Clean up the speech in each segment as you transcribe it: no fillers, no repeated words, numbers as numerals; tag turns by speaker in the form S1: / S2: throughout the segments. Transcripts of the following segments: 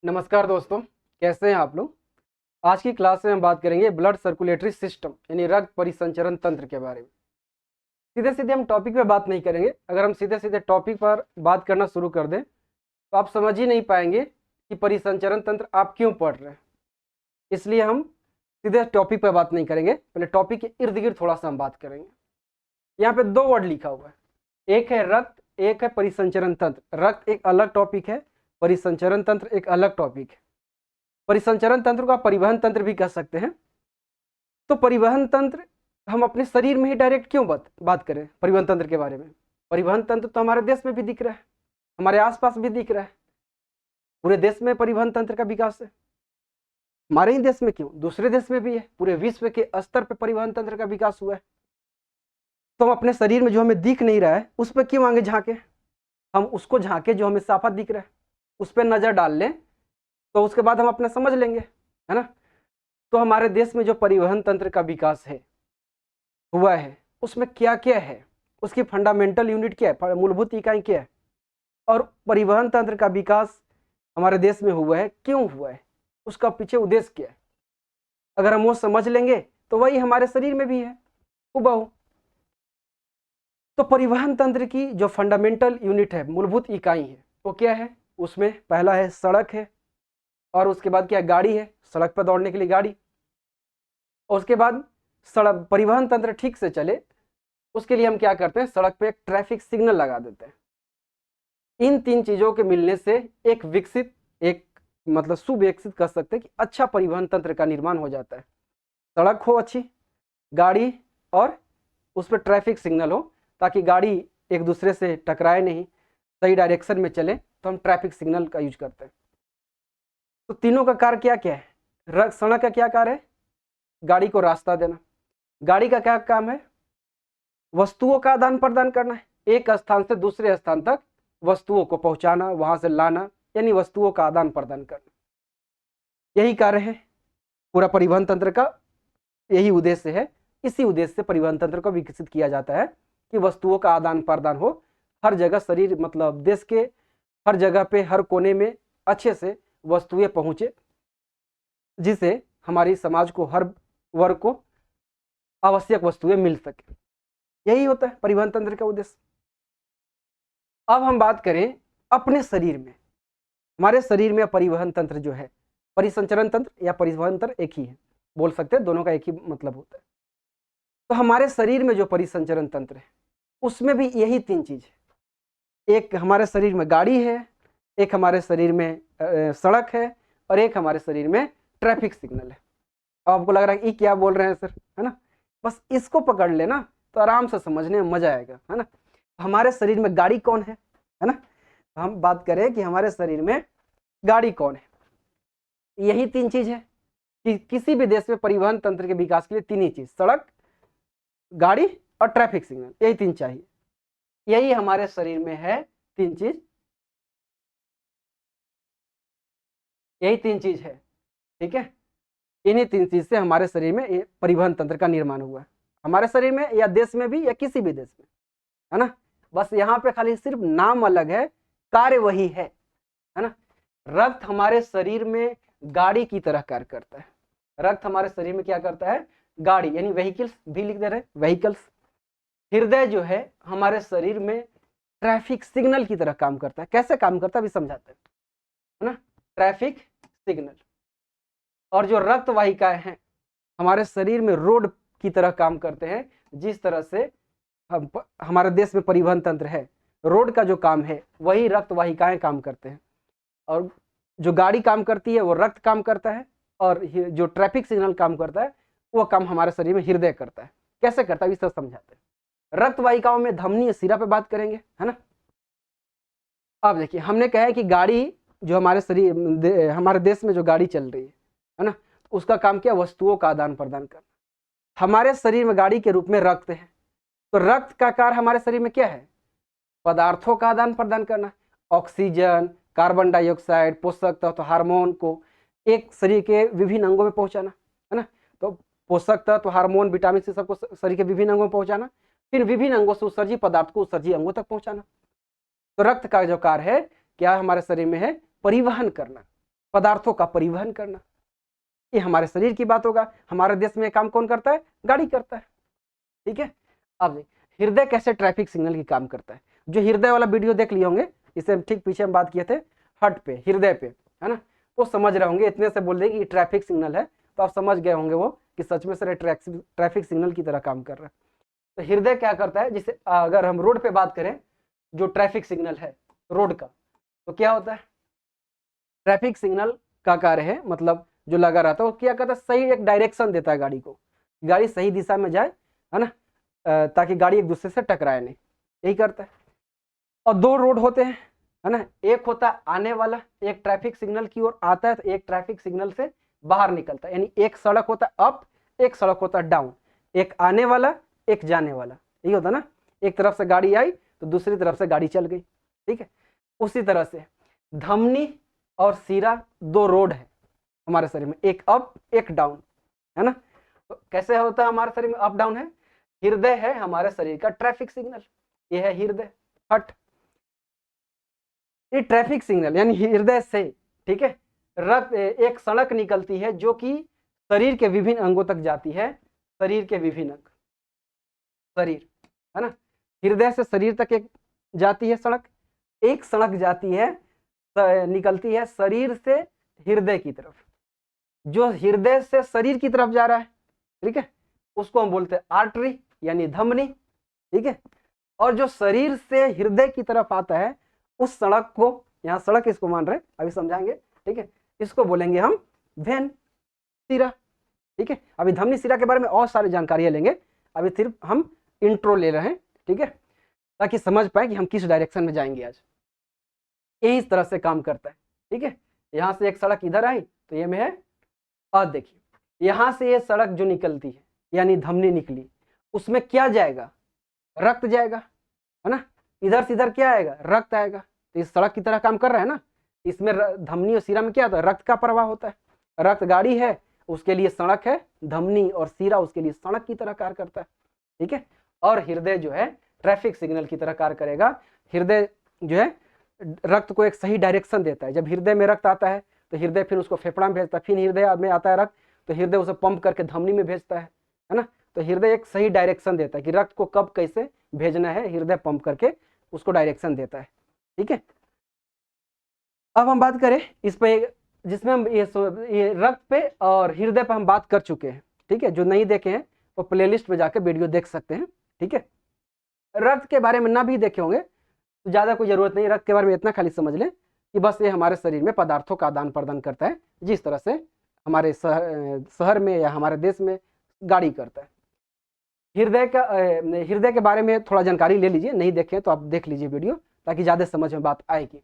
S1: नमस्कार दोस्तों, कैसे हैं आप लोग। आज की क्लास में हम बात करेंगे ब्लड सर्कुलेटरी सिस्टम यानी रक्त परिसंचरण तंत्र के बारे में। सीधे सीधे हम टॉपिक पे बात नहीं करेंगे। अगर हम सीधे सीधे टॉपिक पर बात करना शुरू कर दें तो आप समझ ही नहीं पाएंगे कि परिसंचरण तंत्र आप क्यों पढ़ रहे हैं। इसलिए हम सीधे टॉपिक पर बात नहीं करेंगे, पहले टॉपिक के इर्द गिर्द थोड़ा सा हम बात करेंगे। यहाँ पे दो वर्ड लिखा हुआ है, एक है रक्त, एक है परिसंचरण तंत्र। रक्त एक अलग टॉपिक है, परिसंचरण तंत्र एक अलग टॉपिक है। परिसंचरण तंत्र को आप परिवहन तंत्र भी कह सकते हैं। तो परिवहन तंत्र हम अपने शरीर में ही डायरेक्ट क्यों बात करें परिवहन तंत्र के बारे में। परिवहन तंत्र तो हमारे देश में भी दिख रहा है, हमारे आसपास भी दिख रहा है। पूरे देश में परिवहन तंत्र का विकास है। हमारे ही देश में क्यों, दूसरे देश में भी है। पूरे विश्व के स्तर पर परिवहन तंत्र का विकास हुआ है। तो हम अपने शरीर में जो हमें दिख नहीं रहा है उस पर क्यों आगे झांके, हम उसको झांके जो हमें साफा दिख रहा है उस पर नजर डाल लें, तो उसके बाद हम अपना समझ लेंगे, है ना। तो हमारे देश में जो परिवहन तंत्र का विकास है हुआ है उसमें क्या क्या है, उसकी फंडामेंटल यूनिट क्या है, मूलभूत इकाई क्या है, और परिवहन तंत्र का विकास हमारे देश में हुआ है क्यों हुआ है, उसका पीछे उद्देश्य क्या है। अगर हम वो समझ लेंगे तो वही हमारे शरीर में भी है हुबहू। तो परिवहन तंत्र की जो फंडामेंटल यूनिट है, मूलभूत इकाई है, वो क्या है। उसमें पहला है सड़क है, और उसके बाद क्या है, गाड़ी है, सड़क पर दौड़ने के लिए गाड़ी। और उसके बाद सड़क परिवहन तंत्र ठीक से चले उसके लिए हम क्या करते हैं, सड़क पे एक ट्रैफिक सिग्नल लगा देते हैं। इन तीन चीजों के मिलने से एक विकसित, एक मतलब सुविकसित कर सकते हैं कि अच्छा परिवहन तंत्र का निर्माण हो जाता है। सड़क हो अच्छी, गाड़ी, और उस पर ट्रैफिक सिग्नल हो ताकि गाड़ी एक दूसरे से टकराए नहीं, सही डायरेक्शन में चले, तो हम ट्रैफिक सिग्नल का यूज करते हैं। तो तीनों का कार्य क्या क्या है। सड़क का क्या कार्य है, गाड़ी को रास्ता देना। गाड़ी का क्या काम है, वस्तुओं का आदान प्रदान करना है, एक स्थान से दूसरे स्थान तक वस्तुओं को पहुंचाना, वहां से लाना, यानी वस्तुओं का आदान प्रदान करना। यही कार्य है पूरा परिवहन तंत्र का, यही उद्देश्य है। इसी उद्देश्य से परिवहन तंत्र को विकसित किया जाता है कि वस्तुओं का आदान प्रदान हो हर जगह, शरीर मतलब देश के हर जगह पे, हर कोने में अच्छे से वस्तुएं पहुंचे, जिससे हमारी समाज को, हर वर्ग को आवश्यक वस्तुएं मिल सके। यही होता है परिवहन तंत्र का उद्देश्य। अब हम बात करें अपने शरीर में। हमारे शरीर में परिवहन तंत्र जो है, परिसंचरण तंत्र या परिवहन तंत्र एक ही है, बोल सकते हैं, दोनों का एक ही मतलब होता है। तो हमारे शरीर में जो परिसंचरण तंत्र है उसमें भी यही तीन चीज है। एक हमारे शरीर में गाड़ी है, एक हमारे शरीर में सड़क है, और एक हमारे शरीर में ट्रैफिक सिग्नल है। अब आपको लग रहा है ये क्या बोल रहे हैं सर, है ना। बस इसको पकड़ लेना तो आराम से समझने में मजा आएगा, है ना। हमारे शरीर में गाड़ी कौन है ना। तो हम बात करें कि हमारे शरीर में गाड़ी कौन है, यही तीन चीज है कि किसी भी देश में परिवहन तंत्र के विकास के लिए तीन ही चीज, सड़क, गाड़ी और ट्रैफिक सिग्नल, यही तीन चाहिए। यही हमारे शरीर में है तीन चीज, यही तीन चीज है, ठीक है। इन्हीं तीन चीज से हमारे शरीर में परिवहन तंत्र का निर्माण हुआ है, हमारे शरीर में या देश में भी या किसी भी देश में, है ना। बस यहाँ पे खाली सिर्फ नाम अलग है, कार्य वही है ना। रक्त हमारे शरीर में गाड़ी की तरह कार्य करता है। रक्त हमारे शरीर में क्या करता है, गाड़ी यानी व्हीकल्स भी लिख दे रहे हैं, व्हीकल्स। हृदय जो है हमारे शरीर में ट्रैफिक सिग्नल की तरह काम करता है। कैसे काम करता है अभी समझाते हैं, है ना। Traffic signal. और जो रक्त वाहिकाएं हैं हमारे शरीर में रोड की तरह काम करते हैं। जिस तरह से हमारे देश में परिवहन तंत्र है, रोड का जो काम है वही रक्त वाहिकाएं काम करते हैं। और जो गाड़ी काम करती है वो रक्त काम करता है, और जो ट्रैफिक सिग्नल काम करता है वो काम हमारे शरीर में हृदय करता है। कैसे करता है इस तरह समझाते हैं। रक्त वाहिकाओं में धमनी शिरा पे बात करेंगे, है ना। अब देखिए, हमने कहा है कि गाड़ी जो हमारे शरीर, हमारे देश में जो गाड़ी चल रही है ना, उसका काम क्या, वस्तुओं का आदान प्रदान करना। हमारे शरीर में गाड़ी के रूप में रक्त है, तो रक्त का कार्य हमारे शरीर में क्या है, पदार्थों का आदान प्रदान करना। ऑक्सीजन, कार्बन डाइऑक्साइड, पोषक तत्व, हार्मोन को एक शरीर के विभिन्न अंगों में पहुंचाना, है ना। तो पोषक तत्व, हार्मोन, विटामिन से सबको शरीर के विभिन्न अंगों में पहुंचाना, फिर विभिन्न अंगों से उत्सर्जित पदार्थ को उत्सर्जित अंगों तक पहुंचाना। तो रक्त का जो कार्य है क्या हमारे शरीर में है, परिवहन करना। पदार्थों का परिवहन करना। ये हमारे शरीर की बात होगा। हमारे देश में काम कौन करता है? गाड़ी करता है। ठीक है। अब हृदय कैसे ट्रैफिक सिग्नल की काम करता है। जो हृदय वाला वीडियो देख लिए होंगे, इससे ठीक पीछे हम बात किए थे हार्ट पे, हृदय पे, है ना, वो समझ रहे होंगे। इतने से बोल देंगे कि ट्रैफिक सिग्नल है तो आप समझ गए होंगे वो कि सच में सर ट्रैफिक सिग्नल की तरह काम कर रहा है। तो हृदय क्या करता है, जिसे अगर हम रोड पे बात करें, जो ट्रैफिक सिग्नल है रोड का, तो क्या होता है, ट्रैफिक सिग्नल का कार्य है, मतलब जो लगा रहता है वो क्या करता है, सही एक डायरेक्शन देता है गाड़ी को, गाड़ी सही दिशा में जाए, है ना, ताकि गाड़ी एक दूसरे से टकराए नहीं, यही करता है। और दो रोड होते हैं, है ना, एक होता है आने वाला, एक ट्रैफिक सिग्नल की ओर आता है तो एक ट्रैफिक सिग्नल से बाहर निकलता है, यानी एक सड़क होता है अप, एक सड़क होता है डाउन, एक आने वाला एक जाने वाला, यही होता है ना। एक तरफ से गाड़ी आई तो दूसरी तरफ से गाड़ी चल गई। ठीक है। उसी तरह से धमनी और सीरा दो रोड है हमारे शरीर में, एक अप एक डाउन, है ना। तो कैसे होता है हमारे शरीर में अप डाउन है? हृदय है हमारे शरीर का ट्रैफिक सिग्नल, ये है हृदय हट। ये ट्रैफिक सिग्नल यानी हृदय से, ठीक है, रक्त एक सड़क निकलती है जो कि शरीर के विभिन्न अंगों तक जाती है, शरीर के विभिन्न अंग, शरीर, है ना, हृदय से शरीर तक एक जाती है सड़क, एक सड़क जाती है निकलती है शरीर से हृदय की तरफ, जो हृदय से शरीर की तरफ जा रहा है, ठीक है, उसको हम बोलते हैं आर्टरी यानी धमनी। ठीक है। और जो शरीर से हृदय की तरफ आता है उस सड़क को, यहाँ सड़क इसको मान रहे, अभी समझाएंगे, ठीक है, इसको बोलेंगे हम वेन, सिरा। ठीक है। अभी धमनी सिरा के बारे में और सारी जानकारियां लेंगे, अभी सिर्फ हम इंट्रो ले रहे हैं, ठीक है, ताकि समझ पाए कि हम किस डायरेक्शन में जाएंगे आज। ये इस तरह से काम करता है। ठीक है। यहाँ से एक सड़क इधर आई तो ये में है, और देखिए यहाँ से ये सड़क जो निकलती है यानी धमनी निकली, उसमें क्या जाएगा? रक्त जाएगा, है ना, इधर से इधर क्या आएगा? रक्त आएगा। तो इस सड़क की तरह काम कर रहा है ना। इसमें धमनी और सीरा में क्या होता है? रक्त का प्रवाह होता है। रक्त गाड़ी है, उसके लिए सड़क है, धमनी और सीरा उसके लिए सड़क की तरह कार्य करता है। ठीक है। और हृदय जो है ट्रैफिक सिग्नल की तरह कार्य करेगा। हृदय जो है रक्त को एक सही डायरेक्शन देता है। जब हृदय में रक्त आता है तो हृदय फिर उसको फेफड़ा में भेजता है, फिर हृदय में आता है रक्त तो हृदय उसे पंप करके धमनी में भेजता है ना। तो हृदय एक सही डायरेक्शन देता है कि रक्त को कब कैसे भेजना है, हृदय पंप करके उसको डायरेक्शन देता है। ठीक है। अब हम बात करें इस पे, जिसमें हम ये रक्त पे और हृदय पे हम बात कर चुके हैं। ठीक है। जो नहीं देखे हैं वो प्लेलिस्ट पे जाकर वीडियो देख सकते हैं। ठीक है। रक्त के बारे में ना भी देखे होंगे तो ज़्यादा कोई ज़रूरत नहीं, रक्त के बारे में इतना खाली समझ लें कि बस ये हमारे शरीर में पदार्थों का आदान प्रदान करता है, जिस तरह से हमारे शहर में या हमारे देश में गाड़ी करता है। हृदय के बारे में थोड़ा जानकारी ले लीजिए, नहीं देखें तो आप देख लीजिए वीडियो, ताकि ज़्यादा समझ में बात आएगी।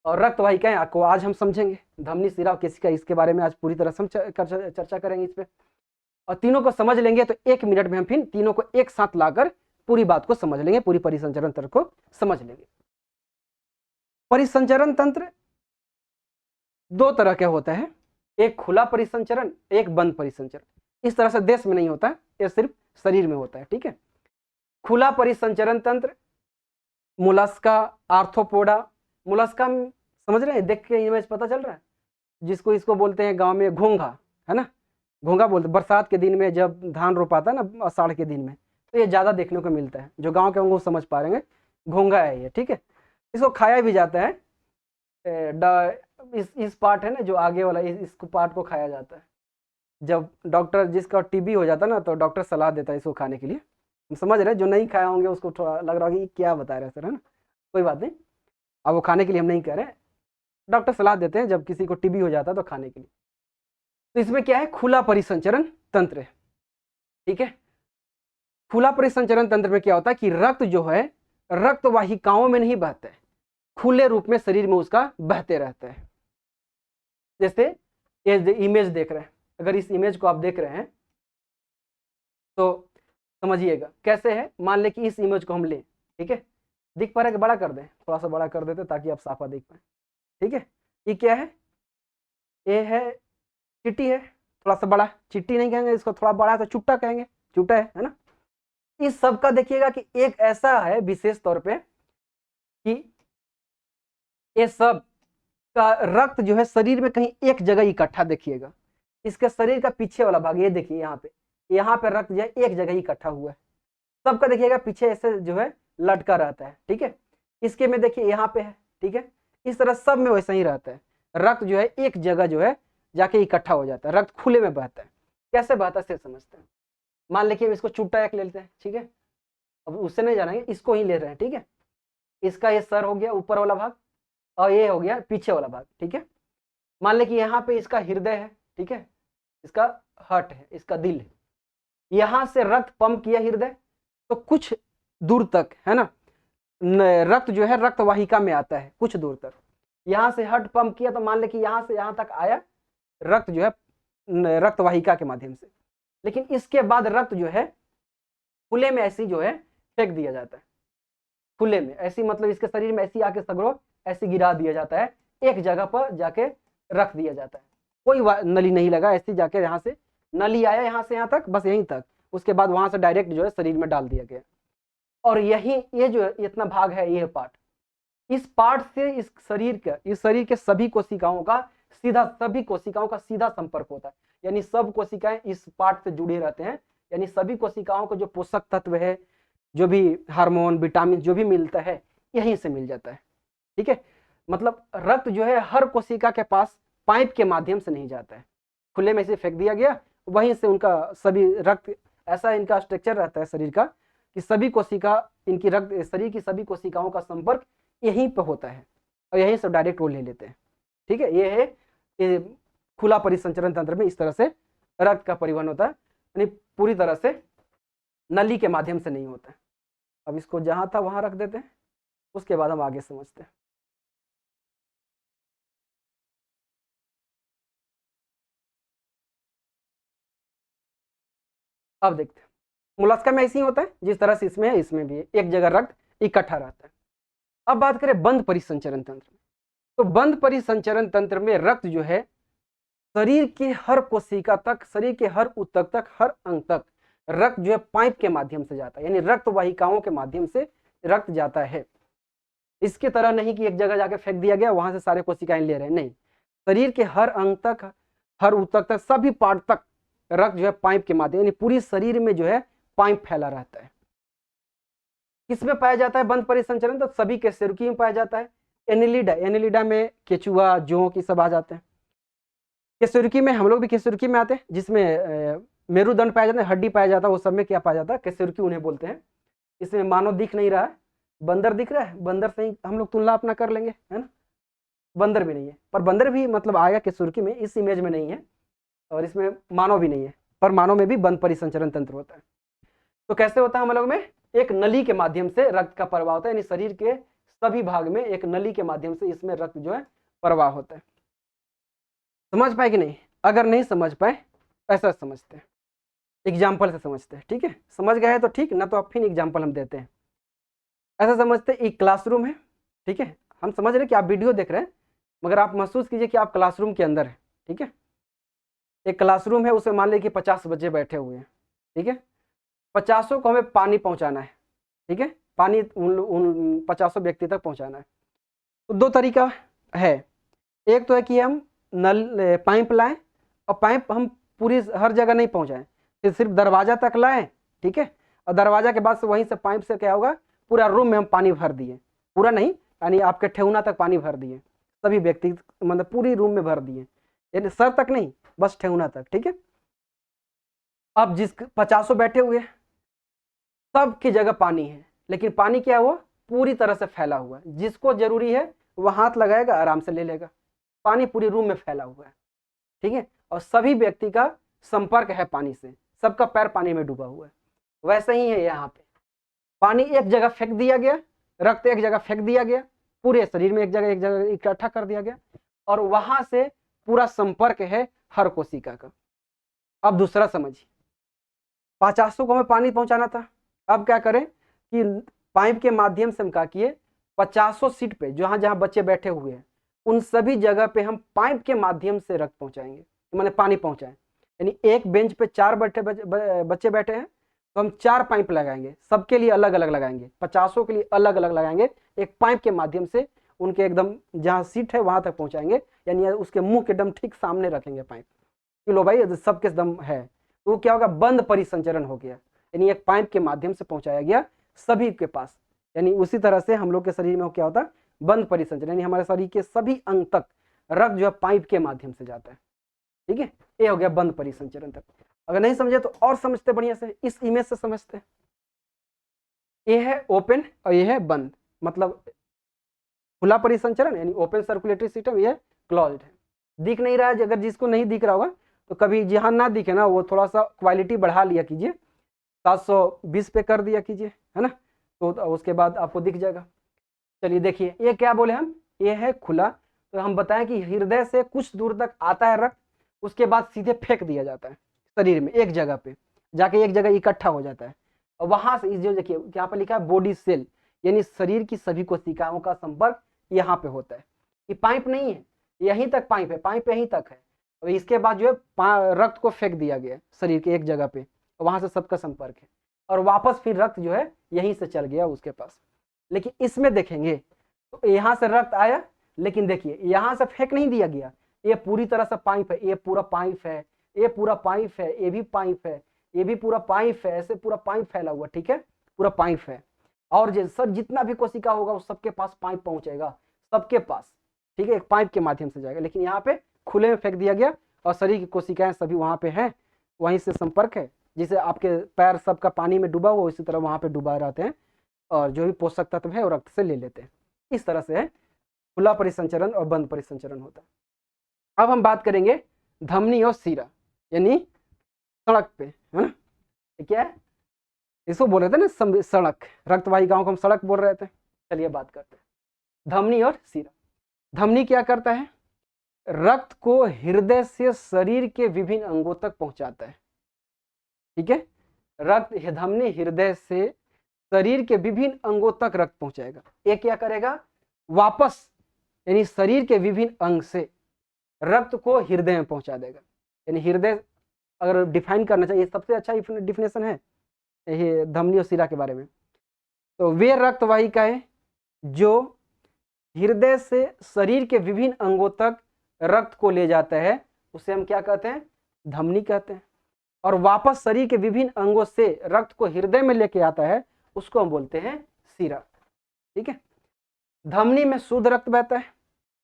S1: और रक्त वाहिकाएं आपको आज हम समझेंगे, धमनी सिरा किसी का, इसके बारे में आज पूरी तरह चर्चा करेंगे इस पर। और तीनों को समझ लेंगे तो 1 मिनट में हम फिर तीनों को एक साथ लाकर पूरी बात को समझ लेंगे, पूरी परिसंचरण तंत्र को समझ लेंगे। परिसंचरण तंत्र दो तरह के होता है, एक खुला परिसंचरण, एक बंद परिसंचरण। इस तरह से देश में नहीं होता, ये सिर्फ शरीर में होता है। ठीक है। खुला परिसंचरण तंत्र, मोलस्का, आर्थ्रोपोडा, मोलस्का समझ रहे हैं, देख के इमेज पता चल रहा है, जिसको इसको बोलते हैं गांव में घोंघा, है ना, घोंघा बोलते, बरसात के दिन में जब धान रोपाता है ना, आषाढ़ के दिन में, तो ये ज्यादा देखने को मिलता है। जो गांव के होंगे वो समझ पा रहे हैं, घोंघा है ये। ठीक है। इसको खाया भी जाता है, इस पार्ट है ना जो आगे वाला, इसको पार्ट को खाया जाता है। जब डॉक्टर, जिसका टीबी हो जाता है ना, तो डॉक्टर सलाह देता है इसको खाने के लिए। हम समझ रहे हैं, जो नहीं खाए होंगे उसको थोड़ा लग रहा है कि क्या बता रहे हैं सर, है ना, कोई बात नहीं, अब वो खाने के लिए हम नहीं कह रहे हैं, डॉक्टर सलाह देते हैं जब किसी को टीबी हो जाता है तो खाने के लिए। तो इसमें क्या है, खुला परिसंचरण तंत्र है। ठीक है। खुला परिसंचरण तंत्र में क्या होता है कि रक्त जो है रक्त वाहिकाओं में नहीं बहता है, खुले रूप में शरीर में उसका बहते रहता है। जैसे ये इमेज देख रहे हैं, अगर इस इमेज को आप देख रहे हैं तो समझिएगा कैसे है। मान ले कि इस इमेज को हम लें, ठीक है, दिख पा रहा है कि बड़ा कर दें, थोड़ा सा बड़ा कर देते ताकि आप साफा देख पाए। ठीक है। ये क्या है? ये है चींटी है, थोड़ा सा बड़ा, चींटी नहीं कहेंगे इसको, थोड़ा बड़ा है तो चुट्टा कहेंगे, चुट्टा है ना। इस सब का देखिएगा कि एक ऐसा है विशेष तौर पे कि ये सब का रक्त जो है शरीर में कहीं एक जगह इकट्ठा, देखिएगा इसके शरीर का पीछे वाला भाग, ये देखिए यहाँ पे रक्त जो है एक जगह इकट्ठा हुआ है। सबका देखिएगा पीछे ऐसे जो है लटका रहता है, ठीक है। इसके में देखिए यहाँ पे है, ठीक है। इस तरह सब में वैसा ही रहता है, रक्त जो है एक जगह जो है जाके इकट्ठा हो जाता है, रक्त खुले में बहता है। कैसे बहता है समझते हैं। मान लीजिए इसको चुट्टा एक ले लेते हैं, ठीक है। अब उससे नहीं जानेंगे, इसको ही ले रहे हैं, ठीक है। इसका ये सर हो गया ऊपर वाला भाग, और ये हो गया पीछे वाला भाग, ठीक है। मान लें कि यहाँ पे इसका हृदय है, ठीक है, इसका हार्ट है, इसका दिल है। यहां से रक्त पंप किया हृदय, तो कुछ दूर तक है ना रक्त जो है रक्त वाहिका में आता है कुछ दूर तक। यहां से हार्ट पंप किया तो मान लें कि यहां से यहां तक आया रक्त जो है रक्त वाहिका के माध्यम से। लेकिन इसके बाद रक्त जो है खुले में ऐसी जो है फेंक दिया जाता है, खुले में ऐसी मतलब इसके शरीर में ऐसी आके सगरो ऐसे गिरा दिया जाता है, एक जगह पर जाके रख दिया जाता है। कोई नली नहीं लगा, ऐसी जाके यहाँ से नली आया यहाँ से यहाँ तक, बस यहीं तक, उसके बाद वहां से डायरेक्ट जो है शरीर में डाल दिया गया। और यही ये जो इतना भाग है, ये पार्ट, इस पार्ट से इस शरीर के सभी कोशिकाओं का सीधा संपर्क होता है। यानी सब कोशिकाएं इस पार्ट से जुड़े रहते हैं, यानी सभी कोशिकाओं को जो पोषक तत्व है, जो भी हार्मोन विटामिन जो भी मिलता है यहीं से मिल जाता है, ठीक है। मतलब रक्त जो है हर कोशिका के पास पाइप के माध्यम से नहीं जाता है, खुले में से फेंक दिया गया, वहीं से उनका सभी रक्त, ऐसा इनका स्ट्रक्चर रहता है शरीर का कि सभी कोशिका इनकी रक्त शरीर की सभी कोशिकाओं का संपर्क यहीं पर होता है और यहीं से डायरेक्ट वो ले लेते हैं, ठीक है। ये है ये खुला परिसंचरण तंत्र में इस तरह से रक्त का परिवहन होता है, यानी पूरी तरह से नली के माध्यम से नहीं होता है। अब इसको जहां था वहां रख देते हैं, उसके बाद हम आगे समझते हैं। अब देखते हैं मोलस्का में ऐसे ही होता है जिस तरह से इसमें है, इसमें भी एक जगह रक्त इकट्ठा रहता है। अब बात करें बंद परिसंचरण तंत्र में, तो बंद परिसंचरण तंत्र में रक्त जो है शरीर के हर कोशिका तक, शरीर के हर ऊतक तक, हर अंग तक रक्त जो है पाइप के माध्यम से जाता है, यानी रक्त वाहिकाओं के माध्यम से रक्त जाता है। इसके तरह नहीं कि एक जगह जाके फेंक दिया गया वहां से सारे कोशिकाएं ले रहे हैं, नहीं, शरीर के हर अंग तक, हर ऊतक तक, सभी पार्ट तक रक्त जो है पाइप के माध्यम, यानी पूरी शरीर में जो है पाइप फैला रहता है। किसमें पाया जाता है बंद परिसंचरण? तो सभी कशेरुकी में पाया जाता है। एनिलिडा में केचुआ, जोंक ये सब आ जाते हैं। कशेरुकी में हम लोग भी कशेरुकी में आते हैं, जिसमें मेरुदंड पाया जाता है, हड्डी पाया जाता है, वो सब में क्या पाया जाता है? कशेरुकी उन्हें बोलते हैं। इसमें मानव दिख नहीं रहा है, बंदर दिख रहा है, बंदर से ही हम लोग तुलना अपना कर लेंगे, है ना। बंदर भी नहीं है, पर बंदर भी मतलब आएगा कशेरुकी में, इस इमेज में नहीं है, और इसमें मानव भी नहीं है, पर मानव में भी बंद परिसंचरण तंत्र होता है। तो कैसे होता है हम लोग में? एक नली के माध्यम से रक्त का प्रवाह होता है, यानी शरीर के सभी भाग में एक नली के माध्यम से इसमें रक्त जो है प्रवाह होता है। समझ पाए कि नहीं? अगर नहीं समझ पाए ऐसा समझते हैं, एग्जाम्पल से समझते हैं, ठीक है। समझ गए तो ठीक, ना तो अब फिर एग्जाम्पल हम देते हैं। ऐसा समझते हैं, एक क्लासरूम है, ठीक है। हम समझ रहे हैं कि आप वीडियो देख रहे हैं, मगर आप महसूस कीजिए कि आप क्लासरूम के अंदर है, ठीक है। एक क्लासरूम है, उसमें मान लीजिए कि 50 बच्चे बैठे हुए हैं, ठीक है। 50 को हमें पानी पहुंचाना है, ठीक है। पानी उन 50 व्यक्ति तक पहुंचाना है। तो दो तरीका है, एक तो है कि हम नल पाइप लाएं, और पाइप हम पूरी हर जगह नहीं पहुंचाएं, फिर सिर्फ दरवाजा तक लाएं, ठीक है। और दरवाजा के बाद से वहीं से पाइप से क्या होगा, पूरा रूम में हम पानी भर दिए, पूरा नहीं, यानी आपके ठेहुना तक पानी भर दिए, सभी व्यक्ति मतलब पूरी रूम में भर दिए, यानी सर तक नहीं, बस ठेहुना तक, ठीक है। अब जिस 50 बैठे हुए सबकी जगह पानी है, लेकिन पानी क्या है, वो पूरी तरह से फैला हुआ है। जिसको जरूरी है वह हाथ लगाएगा, आराम से ले लेगा। पानी पूरी रूम में फैला हुआ है, ठीक है। और सभी व्यक्ति का संपर्क है पानी से, सबका पैर पानी में डूबा हुआ है। वैसे ही है यहाँ पे, पानी एक जगह फेंक दिया गया, रक्त एक जगह फेंक दिया गया, पूरे शरीर में एक जगह इकट्ठा कर दिया गया, और वहां से पूरा संपर्क है हर कोशिका का। अब दूसरा समझिए, 50 को हमें पानी पहुंचाना था, अब क्या करें कि पाइप के माध्यम से हम क्या किए, 50 सीट पे जहां जहां बच्चे बैठे हुए हैं उन सभी जगह पे हम पाइप के माध्यम से रक्त पहुंचाएंगे, माने पानी पहुंचाएं। यानी एक बेंच पे 4 बच्चे बैठे हैं, तो हम 4 पाइप लगाएंगे, सबके लिए अलग अलग लगाएंगे, 50 के लिए अलग अलग लगाएंगे, एक पाइप के माध्यम से उनके एकदम जहाँ सीट है वहां तक पहुंचाएंगे, यानी उसके मुंह के एकदम ठीक सामने रखेंगे पाइप कि लो भाई सबके दम है। तो क्या होगा, बंद परिसंचरण हो गया, यानी एक पाइप के माध्यम से पहुंचाया गया सभी के पास। यानी उसी तरह से हम लोग के शरीर में क्या होता है, बंद परिसंचरण, यानी हमारे शरीर के सभी अंग तक रक्त जो है पाइप के माध्यम से जाता है। ठीक है, ये हो गया बंद परिसंचरण तक। अगर नहीं समझे तो और समझते बढ़िया से, इस इमेज से समझते हैं। ये है ओपन और ये है बंद, मतलब खुला परिसंचरण यानी ओपन सर्कुलेटरी सिस्टम, ये क्लोज्ड है। दिख नहीं रहा है, अगर जिसको नहीं दिख रहा होगा तो कभी जहां ना दिखे ना वो थोड़ा सा क्वालिटी बढ़ा लिया कीजिए, 720 पे कर दिया कीजिए, है ना, तो उसके बाद आपको दिख जाएगा। चलिए देखिए ये क्या बोले हम, ये है खुला। तो हम बताएं कि हृदय से कुछ दूर तक आता है रक्त, उसके बाद सीधे फेंक दिया जाता है शरीर में, एक जगह पे जाके एक जगह इकट्ठा हो जाता है। और वहां से जो देखिए यहाँ पर लिखा है बॉडी सेल, यानी शरीर की सभी कोशिकाओं का संपर्क यहाँ पे होता है। ये पाइप नहीं है, यहीं तक पाइप है, पाइप यहीं तक है। और इसके बाद जो है रक्त को फेंक दिया गया शरीर के एक जगह पे, वहां से सबका संपर्क है, और वापस फिर रक्त जो है यहीं से चल गया उसके पास। लेकिन इसमें देखेंगे तो यहाँ से रक्त आया, लेकिन देखिए यहाँ से फेंक नहीं दिया गया, ये पूरी तरह से पाइप है, ये पूरा पाइप है, ये पूरा पाइप है, ये भी पाइप है, ये भी पूरा पाइप है, ऐसे पूरा पाइप फैला हुआ, ठीक है, पूरा पाइप है। और सर जितना भी कोशिका होगा वो सबके पास पाइप पहुंचेगा, सबके पास, ठीक है, एक पाइप के माध्यम से जाएगा। लेकिन यहाँ पे खुले में फेंक दिया गया और शरीर की कोशिकाएं सभी वहां पे हैं, वहीं से संपर्क है। जिसे आपके पैर सबका पानी में डूबा हुआ इसी तरह वहां पे डूबा रहते हैं, और जो भी पोषक तत्व है वो रक्त से ले लेते हैं। इस तरह से है खुला परिसंचरण और बंद परिसंचरण होता है। अब हम बात करेंगे धमनी और सीरा, यानी सड़क पे, है ना, क्या है इसको बोल रहे थे ना, सड़क, रक्त वाहिकाओं को हम सड़क बोल रहे थे। चलिए बात करते हैं धमनी और सीरा। धमनी क्या करता है, रक्त को हृदय से शरीर के विभिन्न अंगों तक पहुंचाता है। ठीक है, रक्त धमनी हृदय से शरीर के विभिन्न अंगों तक रक्त पहुंचाएगा। ये क्या करेगा, वापस यानी शरीर के विभिन्न अंग से रक्त को हृदय में पहुंचा देगा। यानी हृदय अगर डिफाइन करना चाहिए, सबसे अच्छा डिफिनेशन है ये धमनी और सीरा के बारे में। तो वे रक्त वाहिकाएं जो हृदय से शरीर के विभिन्न अंगों तक रक्त को ले जाता है उसे हम क्या कहते हैं, धमनी कहते हैं। और वापस शरीर के विभिन्न अंगों से रक्त को हृदय में लेके आता है उसको हम बोलते हैं सीरा। ठीक है, धमनी में शुद्ध रक्त बहता है।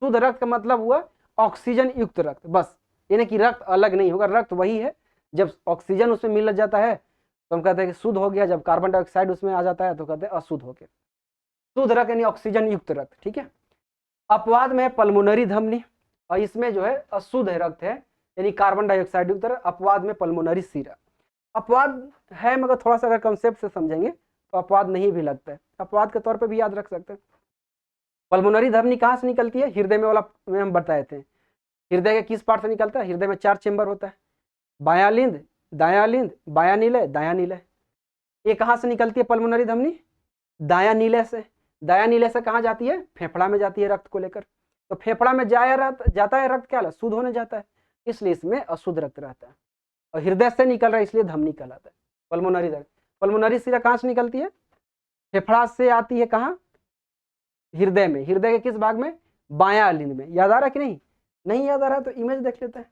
S1: शुद्ध रक्त का मतलब हुआ ऑक्सीजन युक्त रक्त, बस, यानी कि रक्त अलग नहीं होगा, रक्त वही है। जब ऑक्सीजन उसमें मिल जाता है तो हम कहते हैं कि शुद्ध हो गया, जब कार्बन डाइऑक्साइड उसमें आ जाता है तो कहते हैं अशुद्ध हो गया। शुद्ध रक्त यानी ऑक्सीजन युक्त रक्त। ठीक है, अपवाद में पल्मोनरी धमनी, और इसमें जो है अशुद्ध रक्त है यानी कार्बन डाइऑक्साइड युक्त रक्त। अपवाद में पल्मोनरी सीरा। अपवाद है मगर थोड़ा सा अगर कंसेप्ट से समझेंगे तो अपवाद नहीं भी लगता है, अपवाद के तौर पे भी याद रख सकते हैं। पल्मोनरी धमनी कहाँ से निकलती है, हृदय में वाला में हम बताए थे। हृदय के किस पार्ट से निकलता है, हृदय में 4 चेंबर होता है, बायां लिंद, दायां लिंद, बायां नीलय, दायां नीलय। ये कहाँ से निकलती है पल्मोनरी धमनी, दायां नीलय से। दायां नीलय से कहाँ जाती है, फेफड़ा में जाती है रक्त को लेकर। तो फेफड़ा में जाता है रक्त, क्या शुद्ध होने जाता है, इसलिए इसमें अशुद्ध रक्त रहता है। और हृदय से निकल रहा है इसलिए धमनी कहलाता है पल्मोनरी धमनी। पल्मोनरी सीरा कहाँ से निकलती है, फेफड़ा से आती है कहाँ, हृदय में। हृदय के किस भाग में, बायां लिंद में। याद आ रहा है कि नहीं, नहीं याद आ रहा है तो इमेज देख लेते हैं,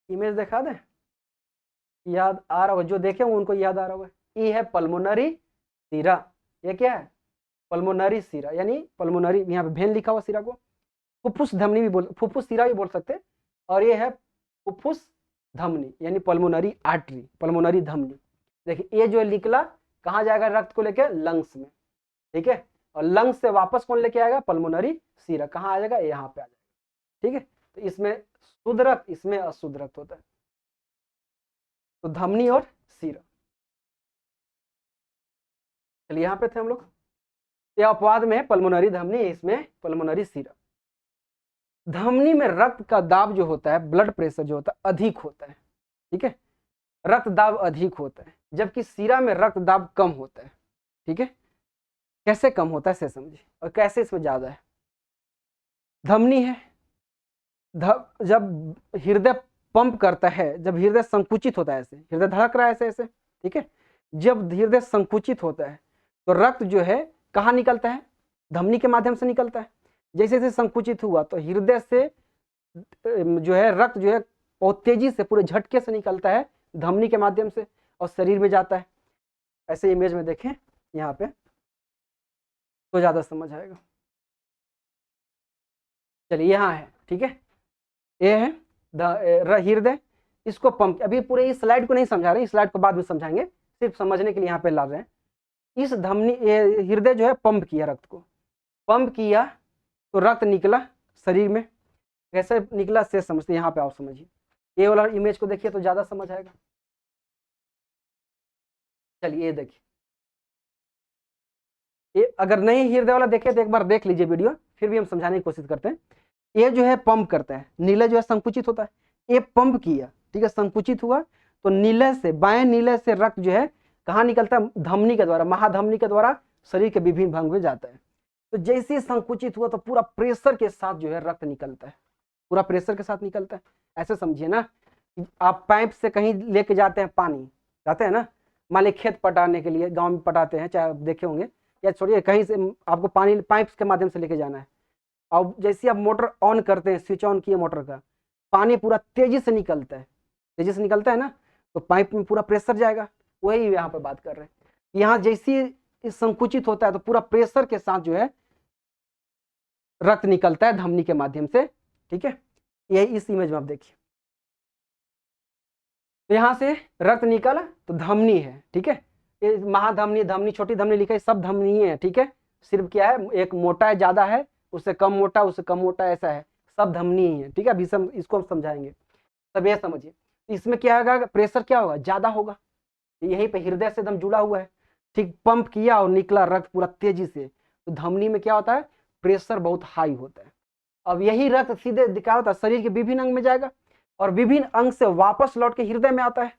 S1: इमेज दिखा दें, याद आ रहा होगा, जो देखे उनको याद आ रहा होगा। ये है पल्मोनरी सीरा, ये क्या है, पल्मोनरी सीरा, यानी पल्मोनरी, यहाँ पे भेन लिखा हुआ सीरा को फुफ्फुस धमनी भी बोल, फुफ्फुस सीरा भी बोल सकते हैं। और ये है फुफ्फुस धमनी यानी पल्मोनरी आर्टरी, पल्मोनरी धमनी। देखिए ये जो निकला कहाँ जाएगा रक्त को लेके, लंग्स में। ठीक है, और लंग्स से वापस कौन लेके आएगा, पल्मोनरी सीरा। कहाँ आ जाएगा, यहाँ पे आ जाएगा। ठीक है, तो इसमें शुद्ध रक्त, इसमें अशुद्ध रक्त होता है। तो धमनी और सीरा। चलिए यहाँ पे थे हम लोग, यह अपवाद में है पल्मोनरी धमनी, इसमें पल्मोनरी सीरा। धमनी में रक्त का दाब जो होता है, ब्लड प्रेशर जो होता है अधिक होता है। ठीक है, रक्त दाब अधिक होता है, जबकि सीरा में रक्त दाब कम होता है। ठीक है, कैसे कम होता है से समझिए, और कैसे इसमें ज्यादा है। धमनी है, जब हृदय पंप करता है, जब हृदय संकुचित होता है, ऐसे हृदय धड़क रहा है ऐसे ऐसे, ठीक है, जब हृदय संकुचित होता है तो रक्त जो है कहाँ निकलता है, धमनी के माध्यम से निकलता है। जैसे जैसे संकुचित हुआ तो हृदय से जो है रक्त जो है बहुत तेजी से पूरे झटके से निकलता है धमनी के माध्यम से और शरीर में जाता है। ऐसे इमेज में देखें यहाँ पे तो ज्यादा समझ आएगा। चलिए यहाँ है, ठीक है, ये है हृदय, इसको पंप, अभी पूरे इस स्लाइड को नहीं समझा रहे, इस स्लाइड को बाद में समझाएंगे, सिर्फ समझने के लिए यहाँ पे ला रहे हैं। इस धमनी हृदय जो है पंप किया, रक्त को पंप किया तो रक्त निकला शरीर में, कैसे निकला से समझते, यहाँ पे आप समझिए, ये वाला इमेज को देखिए तो ज्यादा समझ आएगा। चलिए ये देखिए, ये अगर नहीं हृदय वाला देखे तो एक बार देख लीजिए वीडियो, फिर भी हम समझाने की कोशिश करते हैं। ये जो है पंप करता है, नीले जो है संकुचित होता है, ये पंप किया, ठीक है, संकुचित हुआ तो नीले से, बाएं नीले से रक्त जो है कहाँ निकलता है, धमनी के द्वारा, महाधमनी के द्वारा शरीर के विभिन्न भाग में जाता है। तो जैसे ही संकुचित हुआ तो पूरा प्रेशर के साथ जो है रक्त निकलता है, पूरा प्रेशर के साथ निकलता है। ऐसे समझिए ना, आप पाइप से कहीं लेके जाते हैं पानी, जाते हैं ना, मान ली खेत पटाने के लिए, गांव में पटाते हैं, चाहे आप देखे होंगे, या छोड़िए कहीं से आपको पानी पाइप के माध्यम से लेके जाना है, और जैसे आप मोटर ऑन करते हैं, स्विच ऑन किए मोटर का, पानी पूरा तेजी से निकलता है, तेजी से निकलता है ना, तो पाइप में पूरा प्रेशर जाएगा। वही यहाँ पर बात कर रहे हैं, यहाँ जैसे संकुचित होता है तो पूरा प्रेशर के साथ जो है रक्त निकलता है धमनी के माध्यम से, ठीक है, यही इस इमेज में आप देखिए। तो यहाँ से रक्त निकला तो धमनी है, ठीक है, ये महाधमनी, धमनी, छोटी धमनी लिखा है, सब धमनी है, ठीक है, सिर्फ क्या है, एक मोटा है, ज्यादा है, उससे कम मोटा, उससे कम मोटा, ऐसा है, सब धमनी ही है, ठीक है। अभी इसको हम समझाएंगे, तब ये समझिए इसमें क्या होगा, प्रेशर क्या होगा, ज्यादा होगा, यहीं पे हृदय से एकदम जुड़ा हुआ है, ठीक, पंप किया और निकला रक्त पूरा तेजी से, तो धमनी में क्या होता है, प्रेशर बहुत हाई होता है। अब यही रक्त सीधे क्या होता है, शरीर के विभिन्न अंग में जाएगा और विभिन्न अंग से वापस लौट के हृदय में आता है।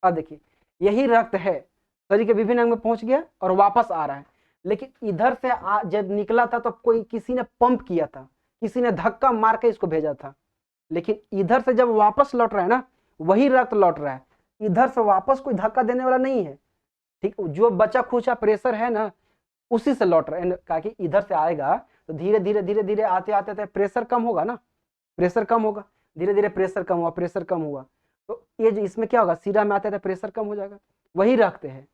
S1: अब देखिए यही रक्त है, शरीर के विभिन्न अंग में पहुंच गया और वापस आ रहा है, लेकिन इधर से जब निकला था तो कोई किसी ने पंप किया था, किसी ने धक्का मार के इसको भेजा था, लेकिन इधर से जब वापस लौट रहा है ना, वही रक्त लौट रहा है, इधर से वापस कोई धक्का देने वाला नहीं है, ठीक, जो बचा खुचा प्रेशर है ना उसी से लौट रहा है, कहा कि इधर से आएगा तो धीरे धीरे धीरे धीरे आते आते प्रेशर कम होगा ना, प्रेशर कम होगा, धीरे धीरे प्रेशर कम हुआ, प्रेशर कम हुआ, तो ये जो इसमें क्या होगा, सीरा में आते आते प्रेशर कम हो जाएगा। वही रखते हैं,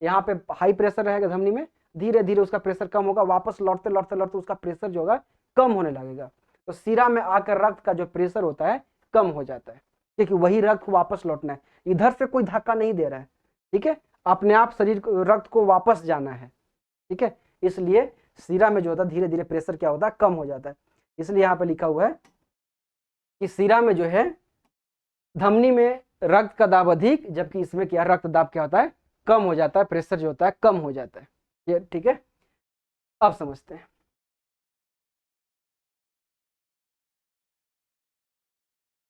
S1: यहाँ पे हाई प्रेशर रहेगा धमनी में, धीरे धीरे उसका प्रेशर कम होगा, वापस लौटते लौटते लौटते उसका प्रेशर जो होगा कम होने लगेगा, तो सीरा में आकर रक्त का जो प्रेशर होता है कम हो जाता है, क्योंकि वही रक्त वापस लौटना है, इधर से कोई धक्का नहीं दे रहा है, ठीक है, अपने आप शरीर रक्त को वापस जाना है, ठीक है, इसलिए सीरा में जो होता है धीरे धीरे प्रेशर क्या होता है, कम हो जाता है। इसलिए यहाँ पे लिखा हुआ है कि सीरा में जो है धमनी में रक्त का दाब अधिक, जबकि इसमें क्या रक्त दाब क्या होता है, कम हो जाता है, प्रेशर जो होता है कम हो जाता है, ये ठीक है। अब समझते हैं,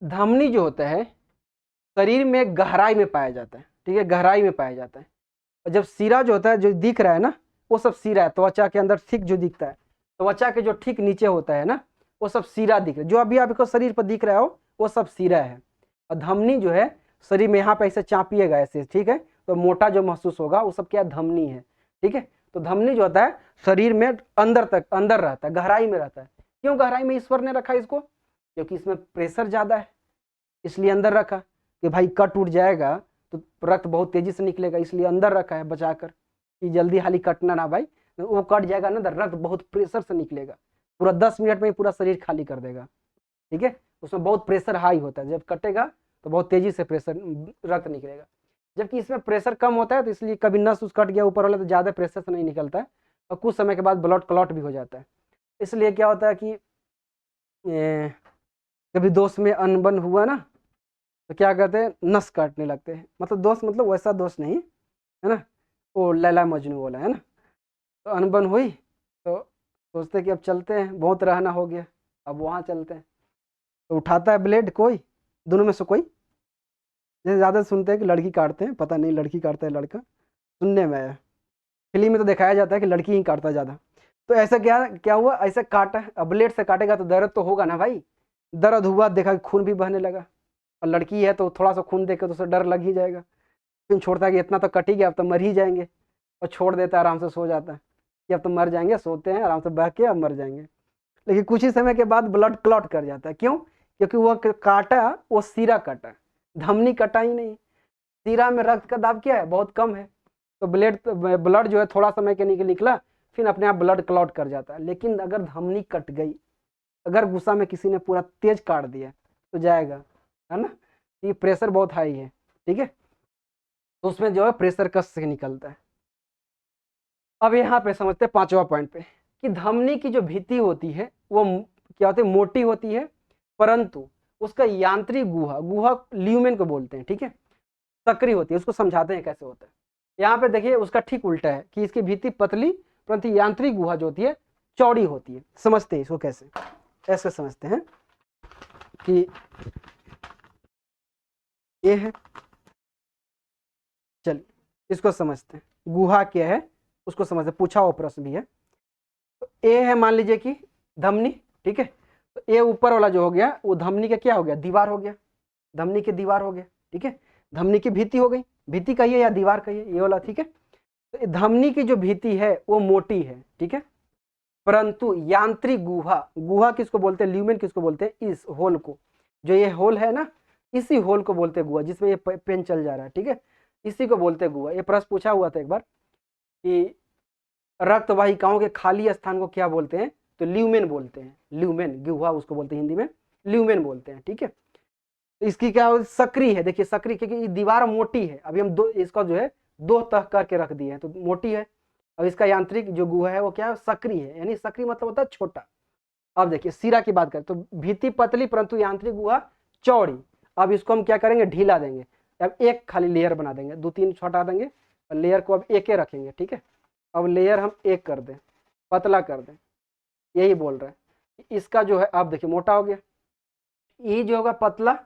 S1: धमनी जो होता है शरीर में गहराई में पाया जाता है, ठीक है, गहराई में पाया जाता है, और जब सीरा जो होता है जो दिख रहा है ना, वो सब सीरा है, त्वचा के अंदर ठीक जो दिखता है, त्वचा के जो ठीक नीचे होता है ना, वो सब सीरा दिख रहा है, जो अभी आपको शरीर पर दिख रहा हो वो सब सीरा है। और धमनी जो है शरीर में यहाँ पे ऐसे चापिएगा ऐसे, ठीक है, तो मोटा जो महसूस होगा वो सब क्या धमनी है, ठीक है। तो धमनी जो होता है शरीर में अंदर तक, अंदर रहता है, गहराई में रहता है। क्यों गहराई में ईश्वर ने रखा इसको, क्योंकि इसमें प्रेशर ज्यादा है, इसलिए अंदर रखा, कि भाई कट उठ जाएगा तो रक्त बहुत तेजी से निकलेगा, इसलिए अंदर रखा है बचाकर, कि जल्दी हाली कटना ना भाई, वो कट जाएगा ना तो रक्त बहुत प्रेशर से निकलेगा, पूरा 10 मिनट में पूरा शरीर खाली कर देगा, ठीक है, उसमें बहुत प्रेशर हाई होता है, जब कटेगा तो बहुत तेजी से प्रेशर रक्त निकलेगा। जबकि इसमें प्रेशर कम होता है, तो इसलिए कभी नस उस कट गया ऊपर वाला तो ज़्यादा प्रेशर से नहीं निकलता है, और कुछ समय के बाद ब्लड क्लॉट भी हो जाता है। इसलिए क्या होता है कि कभी दोस्त में अनबन हुआ ना तो क्या कहते हैं, नस काटने लगते हैं, मतलब दोस्त मतलब वैसा दोस्त नहीं है ना, वो लैला मजनू वाला है ना, तो अनबन हुई तो सोचते कि अब चलते हैं, बहुत रहना हो गया, अब वहाँ चलते हैं, तो उठाता है ब्लेड कोई, दोनों में से कोई, जैसे ज़्यादा सुनते हैं कि लड़की काटते हैं, पता नहीं लड़की काटता है लड़का, सुनने में आया, फिल्म में तो दिखाया जाता है कि लड़की ही काटता है ज़्यादा। तो ऐसा क्या क्या हुआ, ऐसा काटा, अब ब्लेड से काटेगा तो दर्द तो होगा ना भाई, दर्द हुआ, देखा कि खून भी बहने लगा, और लड़की है तो थोड़ा सा खून देख के तो उसे डर लग ही जाएगा, फिर छोड़ता है कि इतना तो कट ही गया, अब तो मर ही जाएंगे, और छोड़ देता है, आराम से सो जाता है कि अब तो मर जाएंगे, सोते हैं आराम से बह के अब मर जाएंगे। लेकिन कुछ ही समय के बाद ब्लड क्लॉट कर जाता है। क्यों? क्योंकि वह काटा, वो सीरा कटा, धमनी कटा ही नहीं। सीरा में रक्त का दाब क्या है? बहुत कम है, तो ब्लड जो है थोड़ा समय के लिए निकला, फिर अपने आप ब्लड क्लॉट कर जाता है। लेकिन अगर धमनी कट गई, अगर गुस्सा में किसी ने पूरा तेज काट दिया तो जाएगा, है ना। ये प्रेशर बहुत हाई है, ठीक है, तो उसमें जो है प्रेशर कस से निकलता है। अब यहाँ पे समझते हैं 5वां पॉइंट पे कि धमनी की जो भित्ति होती है वो क्या होती है? मोटी होती है, परंतु उसका यांत्रिक गुहा, गुहा ल्यूमेन को बोलते हैं, ठीक है, सक्रिय होती है। उसको समझाते हैं कैसे होता है। यहाँ पे देखिए उसका ठीक उल्टा है कि इसकी भित्ति पतली, परंतु यांत्रिक गुहा जो होती है चौड़ी होती है। समझते हैं इसको कैसे, ऐसे समझते हैं कि ये है, चलिए इसको समझते हैं। गुहा क्या है उसको समझते, पूछा हुआ प्रश्न भी है। तो ए है मान लीजिए कि धमनी, ठीक है, तो ए ऊपर वाला जो हो गया वो धमनी का क्या हो गया? दीवार हो गया, धमनी की दीवार हो गया, ठीक है। धमनी की भित्ति हो गई, भित्ति कहिए या दीवार कहिए, ये वाला, ठीक है। तो धमनी की जो भित्ति है वो मोटी है, ठीक है, परंतु यांत्रिक गुहा, गुहा किसको बोलते हैं? ल्यूमेन किसको बोलते हैं? इस होल को, जो ये होल है ना, इसी होल को बोलते हैं गुहा, जिसमें ये पेन चल जा रहा है, ठीक है, इसी को बोलते हैं गुहा। ये प्रश्न पूछा हुआ था एक बार कि रक्त वाहिकाओं के खाली स्थान को क्या बोलते हैं? तो ल्यूमेन बोलते हैं, ल्यूमेन, गुहा उसको बोलते हैं, हिंदी में ल्यूमेन बोलते हैं, ठीक है। तो इसकी क्या सक्रिय है, देखिए सक्रिय, क्योंकि दीवार मोटी है। अभी हम दो इसका जो है दो तह करके रख दिए हैं तो मोटी है। अब इसका यांत्रिक जो गुहा है वो क्या है? सक्रिय है, यानी सक्रिय मतलब होता है छोटा। अब देखिए सिरा की बात करें तो भित्ति पतली परंतु यांत्रिक गुहा चौड़ी। अब इसको हम क्या करेंगे? ढीला देंगे। अब एक खाली लेयर बना देंगे, 2-3 हटा देंगे और लेयर को अब एक रखेंगे, ठीक है। अब लेयर हम एक कर दें, पतला कर दें, यही बोल रहा है। इसका जो है अब देखिए मोटा हो गया, ये जो होगा पतला,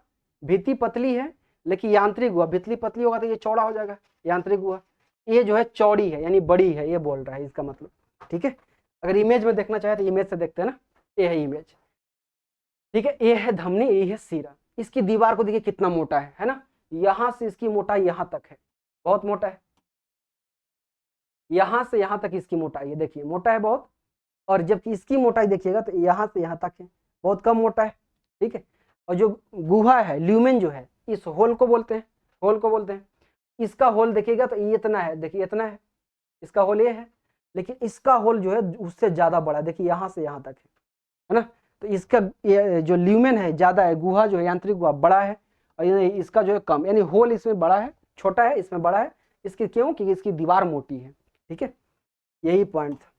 S1: भित्ति पतली है लेकिन यांत्रिक गुहा, भित्ति पतली होगा तो ये चौड़ा हो जाएगा यांत्रिक गुहा। ये जो है चौड़ी है यानी बड़ी है, ये बोल रहा है इसका मतलब, ठीक है। अगर इमेज में देखना चाहे तो इमेज से देखते हैं ना, ये है इमेज, ठीक है। ये है धमनी, ये है सीरा। इसकी दीवार को देखिए कितना मोटा है ना, यहां से इसकी मोटाई यहां तक है, बहुत मोटा है। यहां से यहां तक इसकी मोटाई है, देखिए मोटा है बहुत। और जबकि इसकी मोटाई देखिएगा तो यहां से यहां तक है, बहुत कम मोटा है, ठीक है। और जो गुहा है ल्यूमेन जो है, इस होल को बोलते हैं, होल को बोलते हैं। इसका होल देखिएगा तो ये इतना है, देखिए इतना है, इसका होल ये है। लेकिन इसका होल जो है उससे ज्यादा बड़ा है, देखिए यहां से यहां तक है ना। तो इसका ये जो ल्यूमेन है ज्यादा है, गुहा जो है यांत्रिक गुहा बड़ा है, और इसका जो है कम, यानी होल इसमें बड़ा है, छोटा है इसमें बड़ा है। इसकी क्यों? क्योंकि इसकी दीवार मोटी है, ठीक है। यही पॉइंट था।